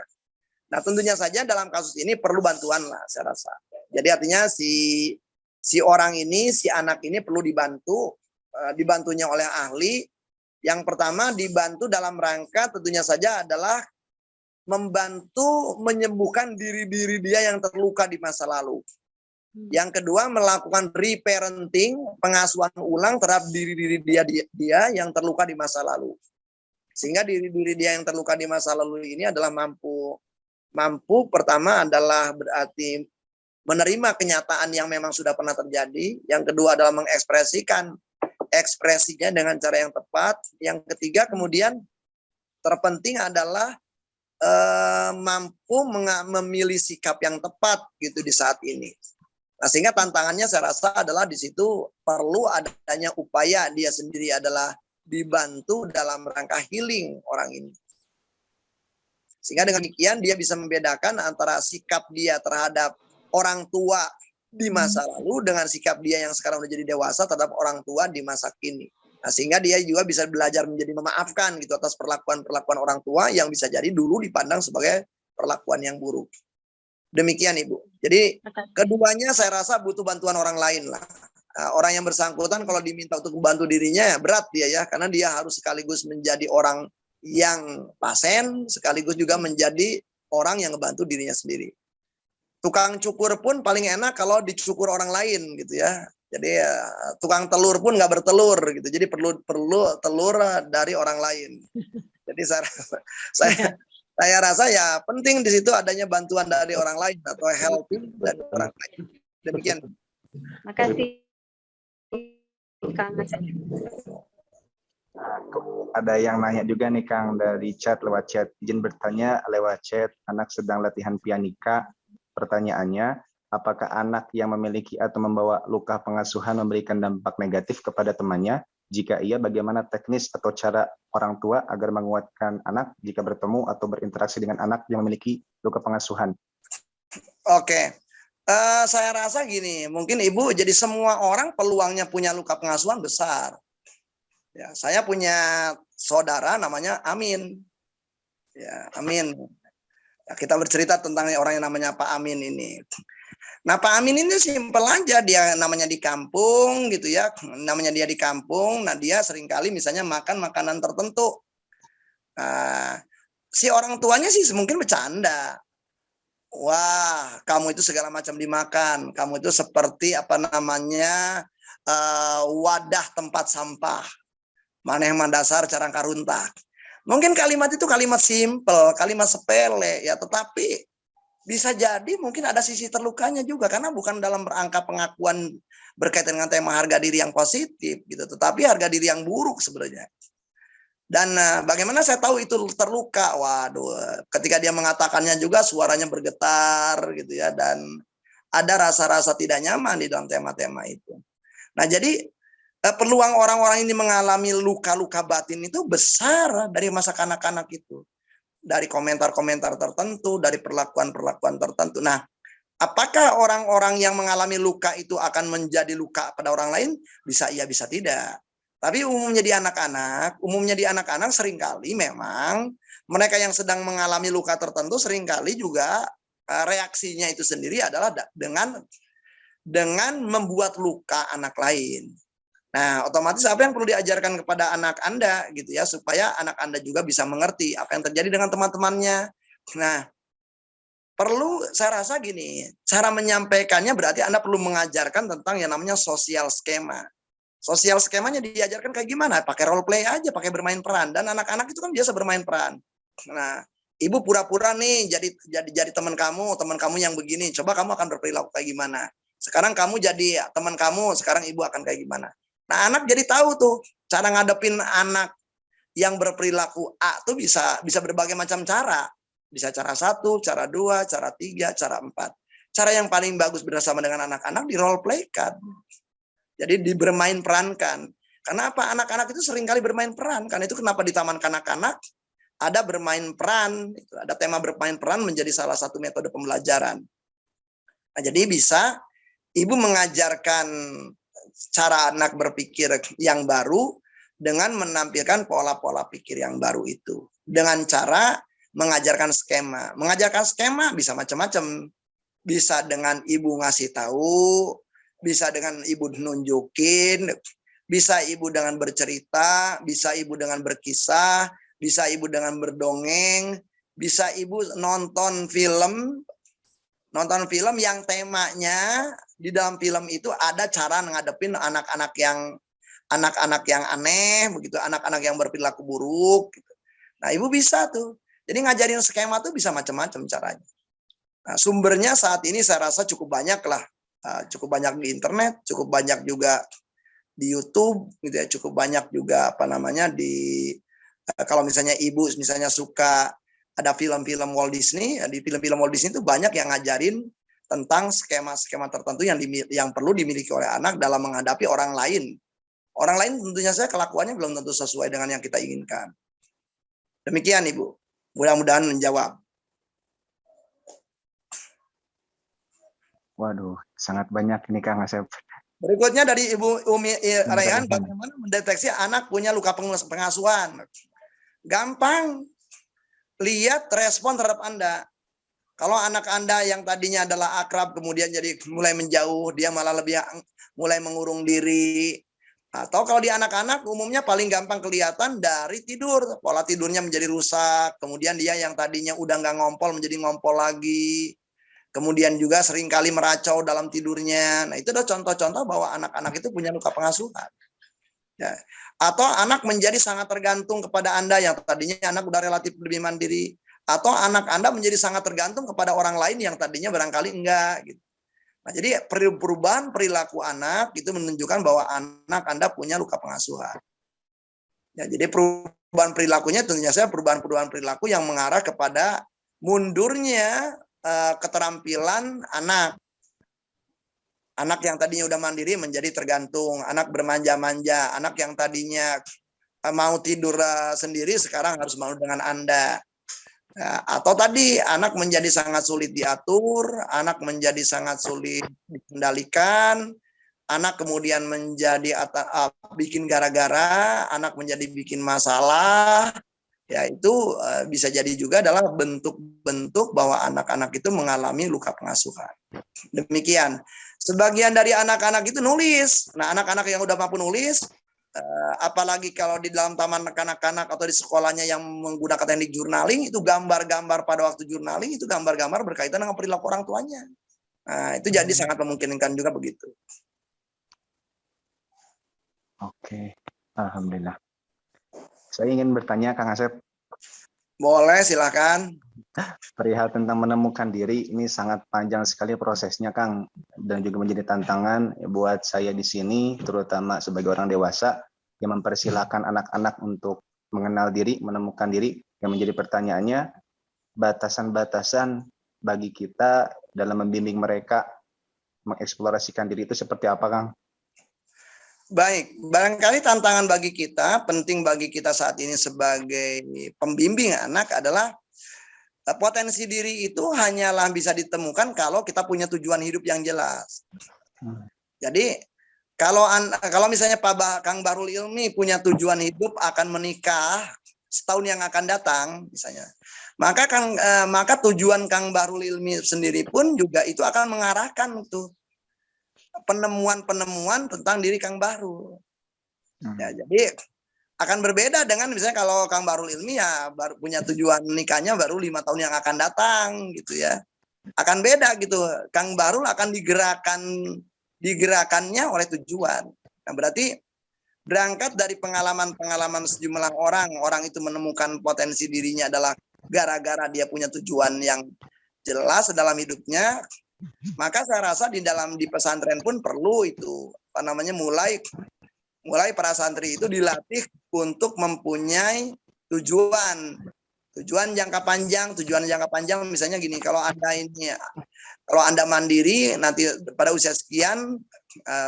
Speaker 2: Nah, tentunya saja dalam kasus ini perlu bantuan lah saya rasa. Jadi artinya si orang ini, si anak ini perlu dibantu, dibantunya oleh ahli. Yang pertama dibantu dalam rangka tentunya saja adalah membantu menyembuhkan diri dia yang terluka di masa lalu. Yang kedua, melakukan reparenting, pengasuhan ulang terhadap diri dia yang terluka di masa lalu. Sehingga diri dia yang terluka di masa lalu ini adalah mampu pertama adalah berarti menerima kenyataan yang memang sudah pernah terjadi. Yang kedua adalah mengekspresikan ekspresinya dengan cara yang tepat. Yang ketiga kemudian terpenting adalah mampu memilih sikap yang tepat gitu di saat ini. Nah, sehingga tantangannya saya rasa adalah di situ perlu adanya upaya dia sendiri adalah dibantu dalam rangka healing orang ini. Sehingga dengan demikian dia bisa membedakan antara sikap dia terhadap orang tua di masa lalu dengan sikap dia yang sekarang sudah jadi dewasa terhadap orang tua di masa kini. Nah, sehingga dia juga bisa belajar menjadi memaafkan gitu atas perlakuan orang tua yang bisa jadi dulu dipandang sebagai perlakuan yang buruk. Demikian Ibu. Jadi keduanya saya rasa butuh bantuan orang lain lah. Nah, orang yang bersangkutan kalau diminta untuk membantu dirinya ya berat dia ya, karena dia harus sekaligus menjadi orang yang pasien, sekaligus juga menjadi orang yang membantu dirinya sendiri. Tukang cukur pun paling enak kalau dicukur orang lain gitu ya. Jadi tukang telur pun nggak bertelur gitu. Jadi perlu telur dari orang lain. Jadi saya rasa ya penting di situ adanya bantuan dari orang lain atau helping dari orang lain. Demikian.
Speaker 3: Makasih Kang Asep.
Speaker 1: Ada yang nanya juga nih Kang dari chat, lewat chat. Izin bertanya lewat chat, anak sedang latihan pianika. Pertanyaannya, apakah anak yang memiliki atau membawa luka pengasuhan memberikan dampak negatif kepada temannya? Jika iya, bagaimana teknis atau cara orang tua agar menguatkan anak jika bertemu atau berinteraksi dengan anak yang memiliki luka pengasuhan?
Speaker 2: Oke, saya rasa gini, mungkin Ibu jadi semua orang peluangnya punya luka pengasuhan besar. Ya, saya punya saudara namanya Amin. Ya, Amin. Ya, kita bercerita tentang orang yang namanya Pak Amin ini. Nah, Pak Amin ini simpel aja, dia namanya di kampung gitu ya. Namanya dia di kampung, nah dia seringkali misalnya makan makanan tertentu. Nah, si orang tuanya sih mungkin bercanda. Wah, kamu itu segala macam dimakan. Kamu itu seperti apa namanya wadah tempat sampah. Maneh mandasar carang karuntak. Mungkin kalimat itu kalimat simpel, kalimat sepele ya, tetapi bisa jadi mungkin ada sisi terlukanya juga karena bukan dalam rangka pengakuan berkaitan dengan tema harga diri yang positif gitu, tetapi harga diri yang buruk sebenarnya. Dan bagaimana saya tahu itu terluka? Waduh, ketika dia mengatakannya juga suaranya bergetar gitu ya, dan ada rasa-rasa tidak nyaman di dalam tema-tema itu. Nah, jadi peluang orang-orang ini mengalami luka-luka batin itu besar dari masa kanak-kanak itu. Dari komentar-komentar tertentu, dari perlakuan-perlakuan tertentu. Nah, apakah orang-orang yang mengalami luka itu akan menjadi luka pada orang lain? Bisa iya, bisa tidak. Tapi umumnya di anak-anak seringkali memang mereka yang sedang mengalami luka tertentu seringkali juga reaksinya itu sendiri adalah dengan membuat luka anak lain. Nah, otomatis apa yang perlu diajarkan kepada anak Anda gitu ya, supaya anak Anda juga bisa mengerti apa yang terjadi dengan teman-temannya. Nah, perlu saya rasa gini, cara menyampaikannya berarti Anda perlu mengajarkan tentang yang namanya sosial skema. Sosial skemanya diajarkan kayak gimana? Pakai role play aja, pakai bermain peran. Dan anak-anak itu kan biasa bermain peran. Nah, ibu pura-pura nih jadi teman kamu yang begini. Coba kamu akan berperilaku kayak gimana? Sekarang kamu jadi teman kamu, sekarang ibu akan kayak gimana? Nah, anak jadi tahu tuh cara ngadepin anak yang berperilaku A tuh bisa berbagai macam cara. Bisa cara 1, cara 2, cara 3, cara 4. Cara yang paling bagus bersama dengan anak-anak di role play kan. Jadi dibermain perankan. Karena apa? Anak-anak itu seringkali bermain peran. Karena itu kenapa di taman kanak-kanak ada bermain peran. Ada tema bermain peran menjadi salah satu metode pembelajaran. Nah, jadi bisa ibu mengajarkan cara anak berpikir yang baru dengan menampilkan pola-pola pikir yang baru itu. Dengan cara mengajarkan skema. Mengajarkan skema bisa macam-macam. Bisa dengan ibu ngasih tahu, bisa dengan ibu nunjukin, bisa ibu dengan bercerita, bisa ibu dengan berkisah, bisa ibu dengan berdongeng, bisa ibu nonton film yang temanya di dalam film itu ada cara ngadepin anak-anak yang aneh, begitu, anak-anak yang berperilaku buruk. Gitu. Nah, ibu bisa tuh. Jadi ngajarin skema tuh bisa macam-macam caranya. Nah, sumbernya saat ini saya rasa cukup banyak lah. Cukup banyak di internet, cukup banyak juga di YouTube, gitu ya, cukup banyak juga di kalau misalnya ibu misalnya suka ada film-film Walt Disney, di film-film Walt Disney itu banyak yang ngajarin tentang skema-skema tertentu yang perlu dimiliki oleh anak dalam menghadapi orang lain. Orang lain tentunya saya kelakuannya belum tentu sesuai dengan yang kita inginkan. Demikian Ibu, mudah-mudahan menjawab.
Speaker 1: Waduh, sangat banyak ini Kang Asep.
Speaker 2: Berikutnya dari Ibu Umi Rayhan, bagaimana mendeteksi anak punya luka pengasuhan? Gampang, lihat respon terhadap Anda. Kalau anak Anda yang tadinya adalah akrab, kemudian jadi mulai menjauh, dia malah lebih mulai mengurung diri. Atau kalau di anak-anak umumnya paling gampang kelihatan dari tidur. Pola tidurnya menjadi rusak, kemudian dia yang tadinya udah nggak ngompol menjadi ngompol lagi. Kemudian juga seringkali meracau dalam tidurnya. Nah, itu adalah contoh-contoh bahwa anak-anak itu punya luka pengasuhan. Ya. Atau anak menjadi sangat tergantung kepada Anda yang tadinya anak udah relatif lebih mandiri. Atau anak Anda menjadi sangat tergantung kepada orang lain yang tadinya barangkali enggak. Gitu. Nah, jadi perubahan perilaku anak itu menunjukkan bahwa anak Anda punya luka pengasuhan. Ya, jadi perubahan perilakunya tentunya saya perubahan perilaku yang mengarah kepada mundurnya keterampilan anak. Anak yang tadinya udah mandiri menjadi tergantung, anak bermanja-manja, anak yang tadinya mau tidur sendiri sekarang harus mau dengan Anda. Atau tadi anak menjadi sangat sulit diatur, anak menjadi sangat sulit dikendalikan, anak kemudian menjadi bikin gara-gara, anak menjadi bikin masalah. Ya, itu bisa jadi juga adalah bentuk-bentuk bahwa anak-anak itu mengalami luka pengasuhan. Demikian. Sebagian dari anak-anak itu nulis. Nah, anak-anak yang udah mampu nulis, apalagi kalau di dalam taman kanak-kanak atau di sekolahnya yang menggunakan teknik journaling, itu gambar-gambar pada waktu journaling, itu gambar-gambar berkaitan dengan perilaku orang tuanya. Nah, itu jadi sangat memungkinkan juga begitu.
Speaker 1: Oke, alhamdulillah. Saya ingin bertanya, Kang Asep.
Speaker 2: Boleh, silakan.
Speaker 1: Perihal tentang menemukan diri, ini sangat panjang sekali prosesnya, Kang. Dan juga menjadi tantangan buat saya di sini, terutama sebagai orang dewasa, yang mempersilahkan anak-anak untuk mengenal diri, menemukan diri. Yang menjadi pertanyaannya, batasan-batasan bagi kita dalam membimbing mereka mengeksplorasikan diri itu seperti apa, Kang?
Speaker 2: Baik, barangkali tantangan bagi kita, penting bagi kita saat ini sebagai pembimbing anak adalah potensi diri itu hanyalah bisa ditemukan kalau kita punya tujuan hidup yang jelas. Jadi kalau misalnya Pak Kang Bahrul Ilmi punya tujuan hidup akan menikah setahun yang akan datang, misalnya, maka tujuan Kang Bahrul Ilmi sendiri pun juga itu akan mengarahkan tuh penemuan-penemuan tentang diri Kang Bahrul. Ya, jadi akan berbeda dengan misalnya kalau Kang Bahrul Ilmi ya baru punya tujuan nikahnya baru 5 tahun yang akan datang gitu ya. Akan beda gitu. Kang Bahrul akan digerakannya oleh tujuan. Nah, berarti berangkat dari pengalaman-pengalaman sejumlah orang itu menemukan potensi dirinya adalah gara-gara dia punya tujuan yang jelas dalam hidupnya. Maka saya rasa di pesantren pun perlu itu mulai para santri itu dilatih untuk mempunyai tujuan Tujuan jangka panjang misalnya gini, kalau Anda mandiri nanti pada usia sekian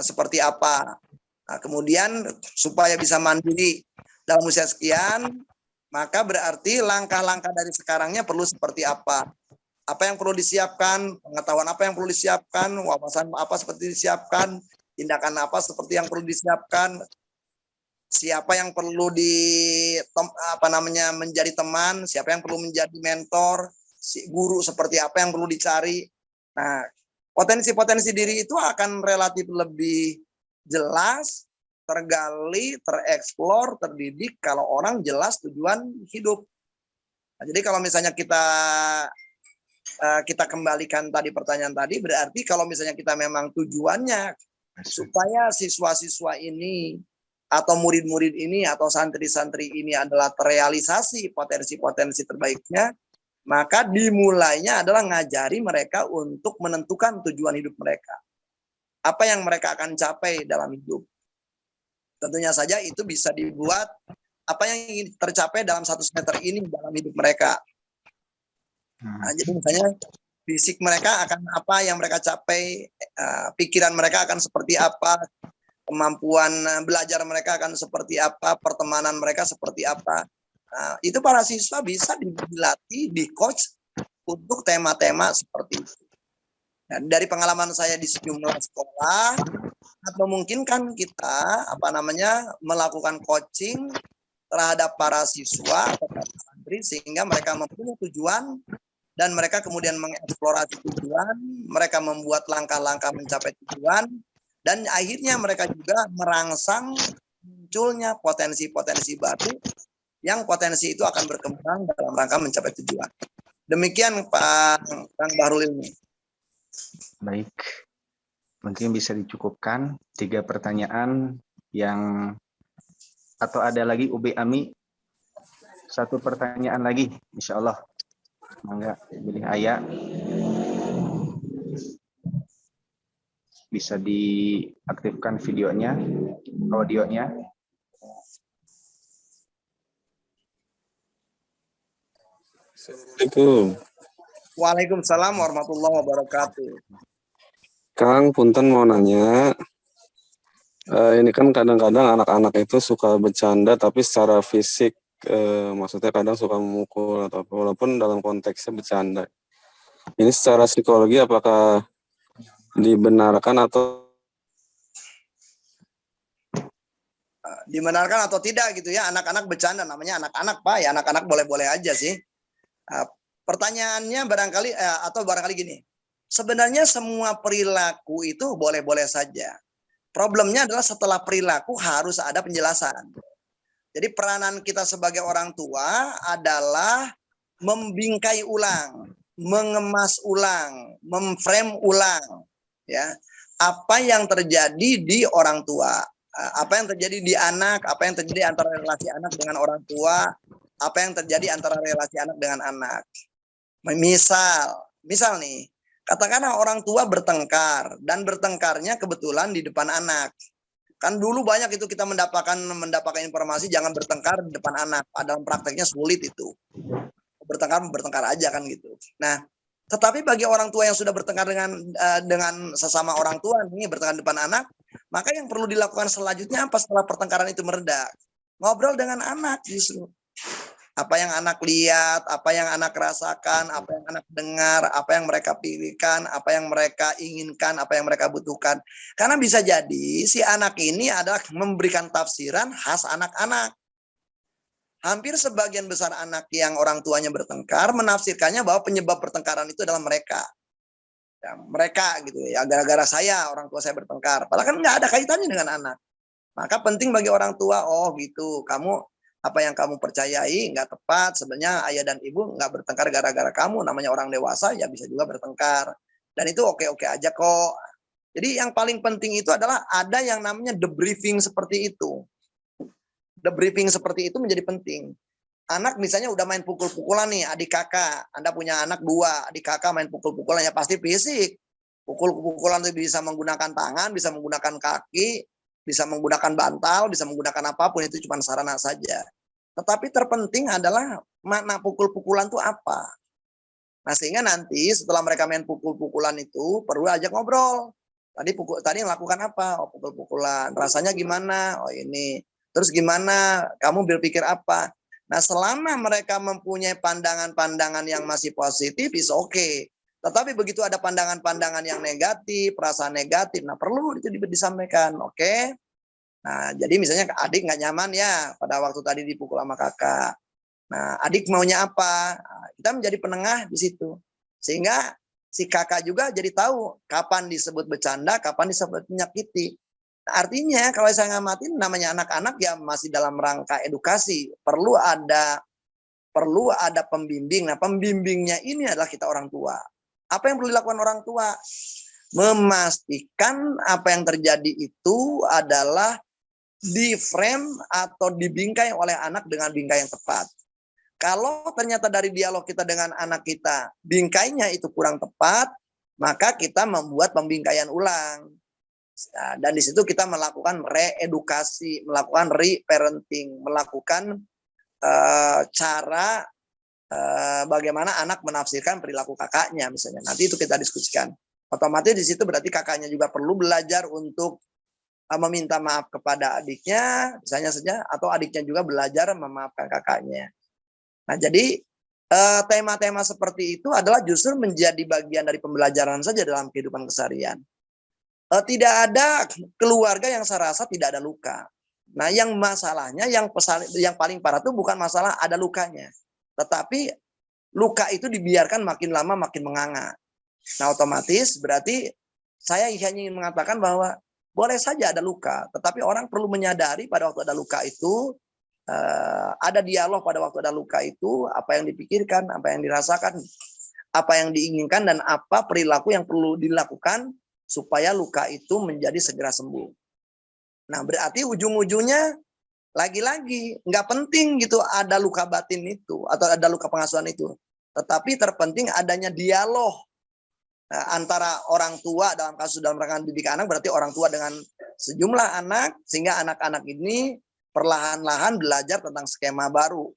Speaker 2: seperti apa. Nah, kemudian supaya bisa mandiri dalam usia sekian, maka berarti langkah-langkah dari sekarangnya perlu seperti apa. Apa yang perlu disiapkan, pengetahuan apa yang perlu disiapkan, wawasan apa seperti disiapkan, tindakan apa seperti yang perlu disiapkan, siapa yang perlu menjadi teman, siapa yang perlu menjadi mentor, guru seperti apa yang perlu dicari. Nah, potensi-potensi diri itu akan relatif lebih jelas, tergali, tereksplor, terdidik kalau orang jelas tujuan hidup. Nah, jadi kalau misalnya kita kembalikan tadi pertanyaan tadi, berarti kalau misalnya kita memang tujuannya supaya siswa-siswa ini atau murid-murid ini atau santri-santri ini adalah terrealisasi potensi-potensi terbaiknya, maka dimulainya adalah ngajari mereka untuk menentukan tujuan hidup mereka. Apa yang mereka akan capai dalam hidup. Tentunya saja itu bisa dibuat apa yang ingin tercapai dalam 1 semester ini dalam hidup mereka. Nah, jadi misalnya fisik mereka akan apa yang mereka capai, pikiran mereka akan seperti apa, kemampuan belajar mereka akan seperti apa, pertemanan mereka seperti apa. Nah, itu para siswa bisa dilatih, di-coach untuk tema-tema seperti itu. Dan dari pengalaman saya di sejumlah sekolah, memungkinkan kita melakukan coaching terhadap para siswa atau para santri sehingga mereka mempunyai tujuan dan mereka kemudian mengeksplorasi tujuan, mereka membuat langkah-langkah mencapai tujuan, dan akhirnya mereka juga merangsang munculnya potensi-potensi baru yang potensi itu akan berkembang dalam rangka mencapai tujuan. Demikian Pak Kang Bahrul Ilmi.
Speaker 1: Baik, mungkin bisa dicukupkan 3 pertanyaan yang atau ada lagi Ube Ami 1 pertanyaan lagi, insya Allah. Mangga, pilih ayah. Bisa diaktifkan videonya, audionya.
Speaker 8: Assalamualaikum.
Speaker 2: Waalaikumsalam warahmatullahi wabarakatuh.
Speaker 8: Kang, punten mau nanya. Ini kan kadang-kadang anak-anak itu suka bercanda, tapi secara fisik, maksudnya kadang suka memukul atau walaupun dalam konteksnya bercanda. Ini secara psikologi apakah dibenarkan atau
Speaker 2: dibenarkan atau tidak gitu ya, anak-anak bercanda, namanya anak-anak Pak, ya anak-anak boleh-boleh aja sih. Pertanyaannya barangkali gini, sebenarnya semua perilaku itu boleh-boleh saja. Problemnya adalah setelah perilaku harus ada penjelasan. Jadi peranan kita sebagai orang tua adalah membingkai ulang, mengemas ulang, memframe ulang, ya apa yang terjadi di orang tua. Apa yang terjadi di anak, apa yang terjadi antara relasi anak dengan orang tua, apa yang terjadi antara relasi anak dengan anak. Misal nih, katakanlah orang tua bertengkar, dan bertengkarnya kebetulan di depan anak. Kan dulu banyak itu kita mendapatkan informasi jangan bertengkar di depan anak. Dalam prakteknya sulit itu. Bertengkar aja kan gitu. Nah, tetapi bagi orang tua yang sudah bertengkar dengan sesama orang tua nih, bertengkar di depan anak, maka yang perlu dilakukan selanjutnya apa setelah pertengkaran itu mereda? Ngobrol dengan anak justru. Apa yang anak lihat, apa yang anak rasakan, apa yang anak dengar, apa yang mereka pilihkan, apa yang mereka inginkan, apa yang mereka butuhkan. Karena bisa jadi si anak ini adalah memberikan tafsiran khas anak-anak. Hampir sebagian besar anak yang orang tuanya bertengkar menafsirkannya bahwa penyebab pertengkaran itu adalah mereka. Ya, mereka gitu ya, gara-gara saya orang tua saya bertengkar. Padahal kan nggak ada kaitannya dengan anak. Maka penting bagi orang tua, oh gitu, kamu apa yang kamu percayai nggak tepat. Sebenarnya ayah dan ibu nggak bertengkar gara-gara kamu. Namanya orang dewasa ya bisa juga bertengkar. Dan itu oke-oke aja kok. Jadi yang paling penting itu adalah ada yang namanya debriefing seperti itu. Debriefing seperti itu menjadi penting. Anak misalnya udah main pukul-pukulan nih, adik kakak. Anda punya anak 2, adik kakak main pukul-pukulan, ya pasti fisik. Pukul-pukulan itu bisa menggunakan tangan, bisa menggunakan kaki, bisa menggunakan bantal, bisa menggunakan apapun, itu cuma sarana saja.
Speaker 9: Tetapi terpenting adalah makna pukul-pukulan itu apa. Nah, sehingga nanti setelah mereka main pukul-pukulan itu perlu ajak ngobrol. Tadi yang lakukan apa? Oh, pukul-pukulan. Rasanya gimana? Oh, ini. Terus gimana? Kamu berpikir apa? Nah, selama mereka mempunyai pandangan-pandangan yang masih positif, is oke. Tetapi begitu ada pandangan-pandangan yang negatif, perasaan negatif, nah perlu itu disampaikan, oke? Nah, jadi misalnya adik nggak nyaman ya pada waktu tadi dipukul sama kakak. Nah, adik maunya apa? Nah, kita menjadi penengah di situ. Sehingga si kakak juga jadi tahu kapan disebut bercanda, kapan disebut menyakiti. Nah, artinya kalau saya ngamatin namanya anak-anak ya masih dalam rangka edukasi. Perlu ada pembimbing. Nah, pembimbingnya ini adalah kita orang tua. Apa yang perlu dilakukan orang tua? Memastikan apa yang terjadi itu adalah di frame atau dibingkai oleh anak dengan bingkai yang tepat. Kalau ternyata dari dialog kita dengan anak kita, bingkainya itu kurang tepat, maka kita membuat pembingkaian ulang. Nah, dan di situ kita melakukan reedukasi, melakukan reparenting, melakukan cara bagaimana anak menafsirkan perilaku kakaknya misalnya. Nanti itu kita diskusikan. Otomatis di situ berarti kakaknya juga perlu belajar untuk meminta maaf kepada adiknya, misalnya saja, atau adiknya juga belajar memaafkan kakaknya. Nah, jadi tema-tema seperti itu adalah justru menjadi bagian dari pembelajaran saja dalam kehidupan keseharian. Tidak ada keluarga yang saya rasa tidak ada luka. Nah, yang masalahnya, yang paling parah itu bukan masalah ada lukanya, tetapi luka itu dibiarkan makin lama makin menganga. Nah, otomatis berarti saya hanya ingin mengatakan bahwa boleh saja ada luka, tetapi orang perlu menyadari pada waktu ada luka itu, ada dialog pada waktu ada luka itu, apa yang dipikirkan, apa yang dirasakan, apa yang diinginkan, dan apa perilaku yang perlu dilakukan supaya luka itu menjadi segera sembuh. Nah, berarti ujung-ujungnya lagi-lagi nggak penting gitu ada luka batin itu atau ada luka pengasuhan itu, tetapi terpenting adanya dialog antara orang tua dalam kasus dalam rangka didik anak, berarti orang tua dengan sejumlah anak, sehingga anak-anak ini perlahan-lahan belajar tentang skema baru.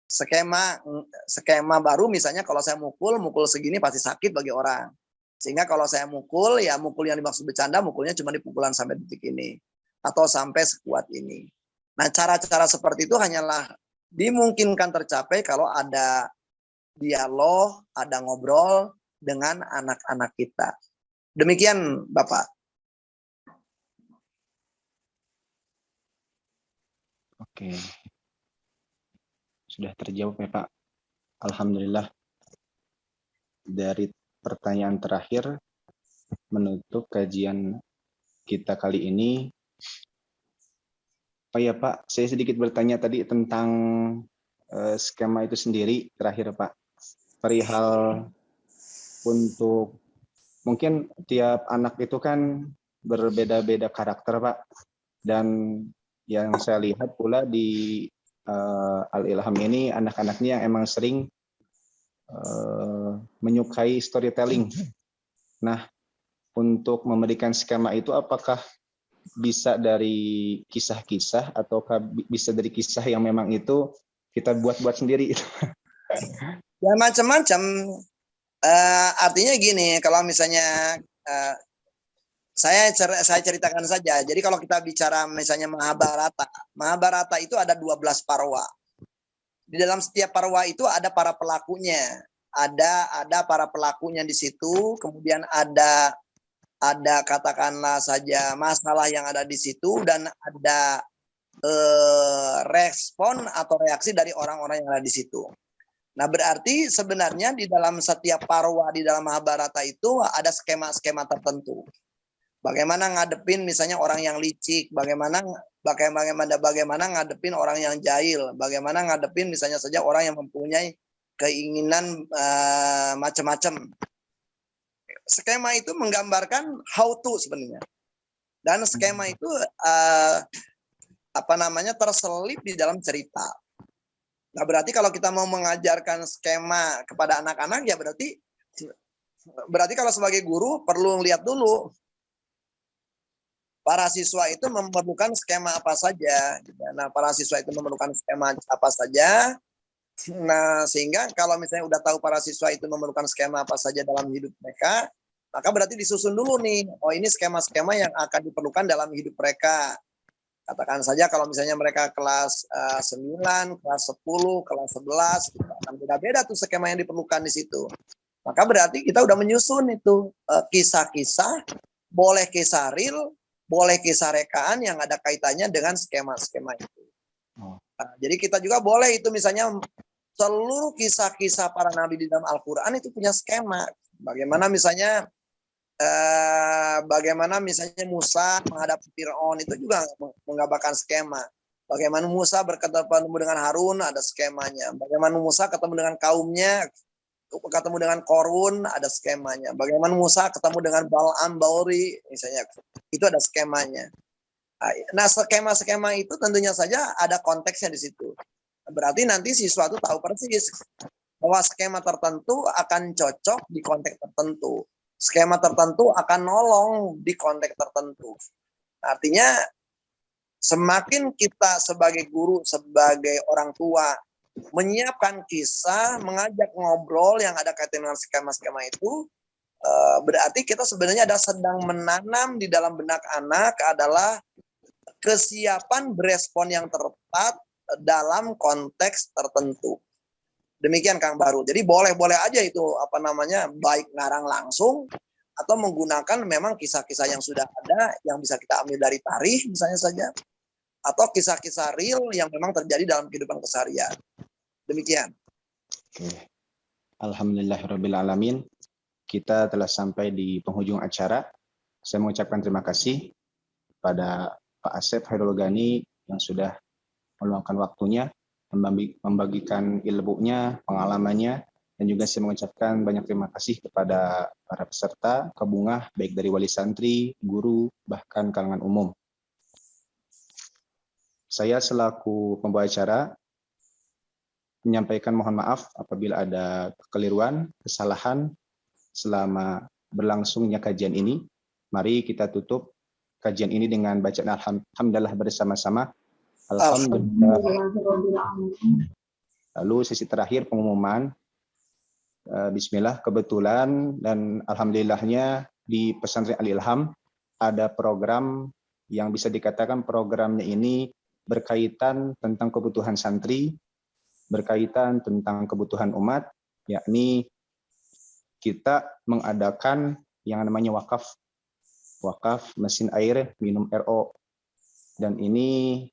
Speaker 9: Skema baru misalnya kalau saya mukul segini pasti sakit bagi orang. Sehingga kalau saya mukul, ya mukul yang dimaksud bercanda, mukulnya cuma di pukulan sampai detik ini. Atau sampai sekuat ini. Nah, cara-cara seperti itu hanyalah dimungkinkan tercapai kalau ada dialog, ada ngobrol dengan anak-anak kita. Demikian, Bapak.
Speaker 1: Oke. Sudah terjawab ya, Pak. Alhamdulillah. Dari pertanyaan terakhir menutup kajian kita kali ini. Oh ya, Pak, saya sedikit bertanya tadi tentang skema itu sendiri terakhir, Pak. Perihal untuk mungkin tiap anak itu kan berbeda-beda karakter, Pak. Dan yang saya lihat pula di Al-Ilham ini anak-anaknya yang emang sering menyukai storytelling. Nah, untuk memberikan skema itu apakah bisa dari kisah-kisah ataukah bisa dari kisah yang memang itu kita buat-buat sendiri?
Speaker 9: Ya macam-macam. Artinya gini, kalau misalnya saya ceritakan saja. Jadi kalau kita bicara misalnya Mahabharata itu ada 12 parwa. Di dalam setiap parwa itu ada para pelakunya. Ada para pelakunya di situ, kemudian ada katakanlah saja masalah yang ada di situ, dan ada respon atau reaksi dari orang-orang yang ada di situ. Nah, berarti sebenarnya di dalam setiap parwa di dalam Mahabharata itu ada skema-skema tertentu. Bagaimana ngadepin misalnya orang yang licik, bagaimana ngadepin orang yang jahil, bagaimana ngadepin misalnya saja orang yang mempunyai keinginan macam-macam. Skema itu menggambarkan how to sebenarnya. Dan skema itu terselip di dalam cerita. Nah, berarti kalau kita mau mengajarkan skema kepada anak-anak, ya berarti kalau sebagai guru perlu lihat dulu para siswa itu memerlukan skema apa saja. Nah, para siswa itu memerlukan skema apa saja. Nah, sehingga kalau misalnya udah tahu para siswa itu memerlukan skema apa saja dalam hidup mereka, maka berarti disusun dulu nih, oh ini skema-skema yang akan diperlukan dalam hidup mereka. Katakan saja kalau misalnya mereka kelas 9, kelas 10, kelas 11, itu akan beda-beda tuh skema yang diperlukan di situ. Maka berarti kita udah menyusun itu kisah-kisah, boleh kisah real, boleh kisah rekaan yang ada kaitannya dengan skema-skema itu. Nah, jadi kita juga boleh itu misalnya seluruh kisah-kisah para nabi di dalam Al-Quran itu punya skema. Bagaimana misalnya misalnya Musa menghadapi Fir'aun itu juga menggambarkan skema. Bagaimana Musa bertemu dengan Harun ada skemanya. Bagaimana Musa ketemu dengan kaumnya, ketemu dengan Korun ada skemanya. Bagaimana Musa ketemu dengan Bal'am Bauri misalnya, itu ada skemanya. Nah, skema-skema itu tentunya saja ada konteksnya di situ. Berarti nanti siswa itu tahu persis bahwa skema tertentu akan cocok di konteks tertentu. Skema tertentu akan nolong di konteks tertentu. Artinya semakin kita sebagai guru, sebagai orang tua menyiapkan kisah, mengajak ngobrol yang ada kaitan dengan skema-skema itu, berarti kita sebenarnya ada sedang menanam di dalam benak anak adalah kesiapan berespon yang tepat dalam konteks tertentu. Demikian Kang Baru. Jadi boleh-boleh aja itu baik ngarang langsung atau menggunakan memang kisah-kisah yang sudah ada yang bisa kita ambil dari tarikh misalnya saja, atau kisah-kisah real yang memang terjadi dalam kehidupan keseharian. Demikian.
Speaker 1: Oke. Alhamdulillahirabbil alamin. Kita telah sampai di penghujung acara. Saya mengucapkan terima kasih pada Pak Asep Hairul Ghani yang sudah meluangkan waktunya membagikan ilmunya, pengalamannya, dan juga saya mengucapkan banyak terima kasih kepada para peserta, kabungah, baik dari wali santri, guru, bahkan kalangan umum. Saya selaku pembawa acara menyampaikan mohon maaf apabila ada kekeliruan, kesalahan selama berlangsungnya kajian ini. Mari kita tutup kajian ini dengan bacaan alhamdulillah bersama-sama. Alhamdulillah. Lalu sesi terakhir pengumuman. Bismillah, kebetulan dan alhamdulillahnya di pesantren Al-Ilham ada program yang bisa dikatakan programnya ini berkaitan tentang kebutuhan santri, berkaitan tentang kebutuhan umat, yakni kita mengadakan yang namanya wakaf mesin air minum RO, dan ini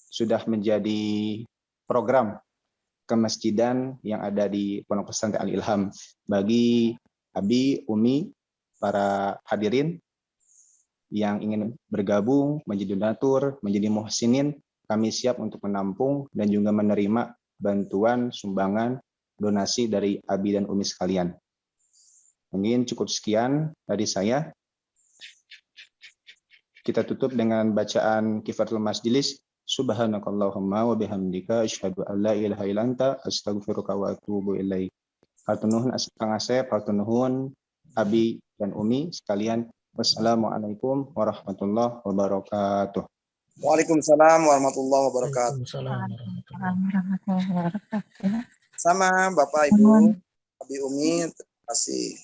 Speaker 1: sudah menjadi program kemasjidan yang ada di Pondok Pesantren Al-Ilham. Bagi Abi, Umi, para hadirin yang ingin bergabung menjadi donatur, menjadi muhsinin, kami siap untuk menampung dan juga menerima bantuan, sumbangan, donasi dari Abi dan Umi sekalian. Mungkin cukup sekian dari saya. Kita tutup dengan bacaan Kifaratul Majlis. Subhanakallahumma wa bihamdika asyhadu an la ilaha illa anta astaghfiruka wa atubu ilaik. Hatur nuhun Kang Asep, hatur nuhun Abi dan Umi sekalian. Wassalamualaikum warahmatullahi wabarakatuh.
Speaker 9: Waalaikumsalam warahmatullahi wabarakatuh. Sama Bapak Ibu, Abi Umi, terima kasih.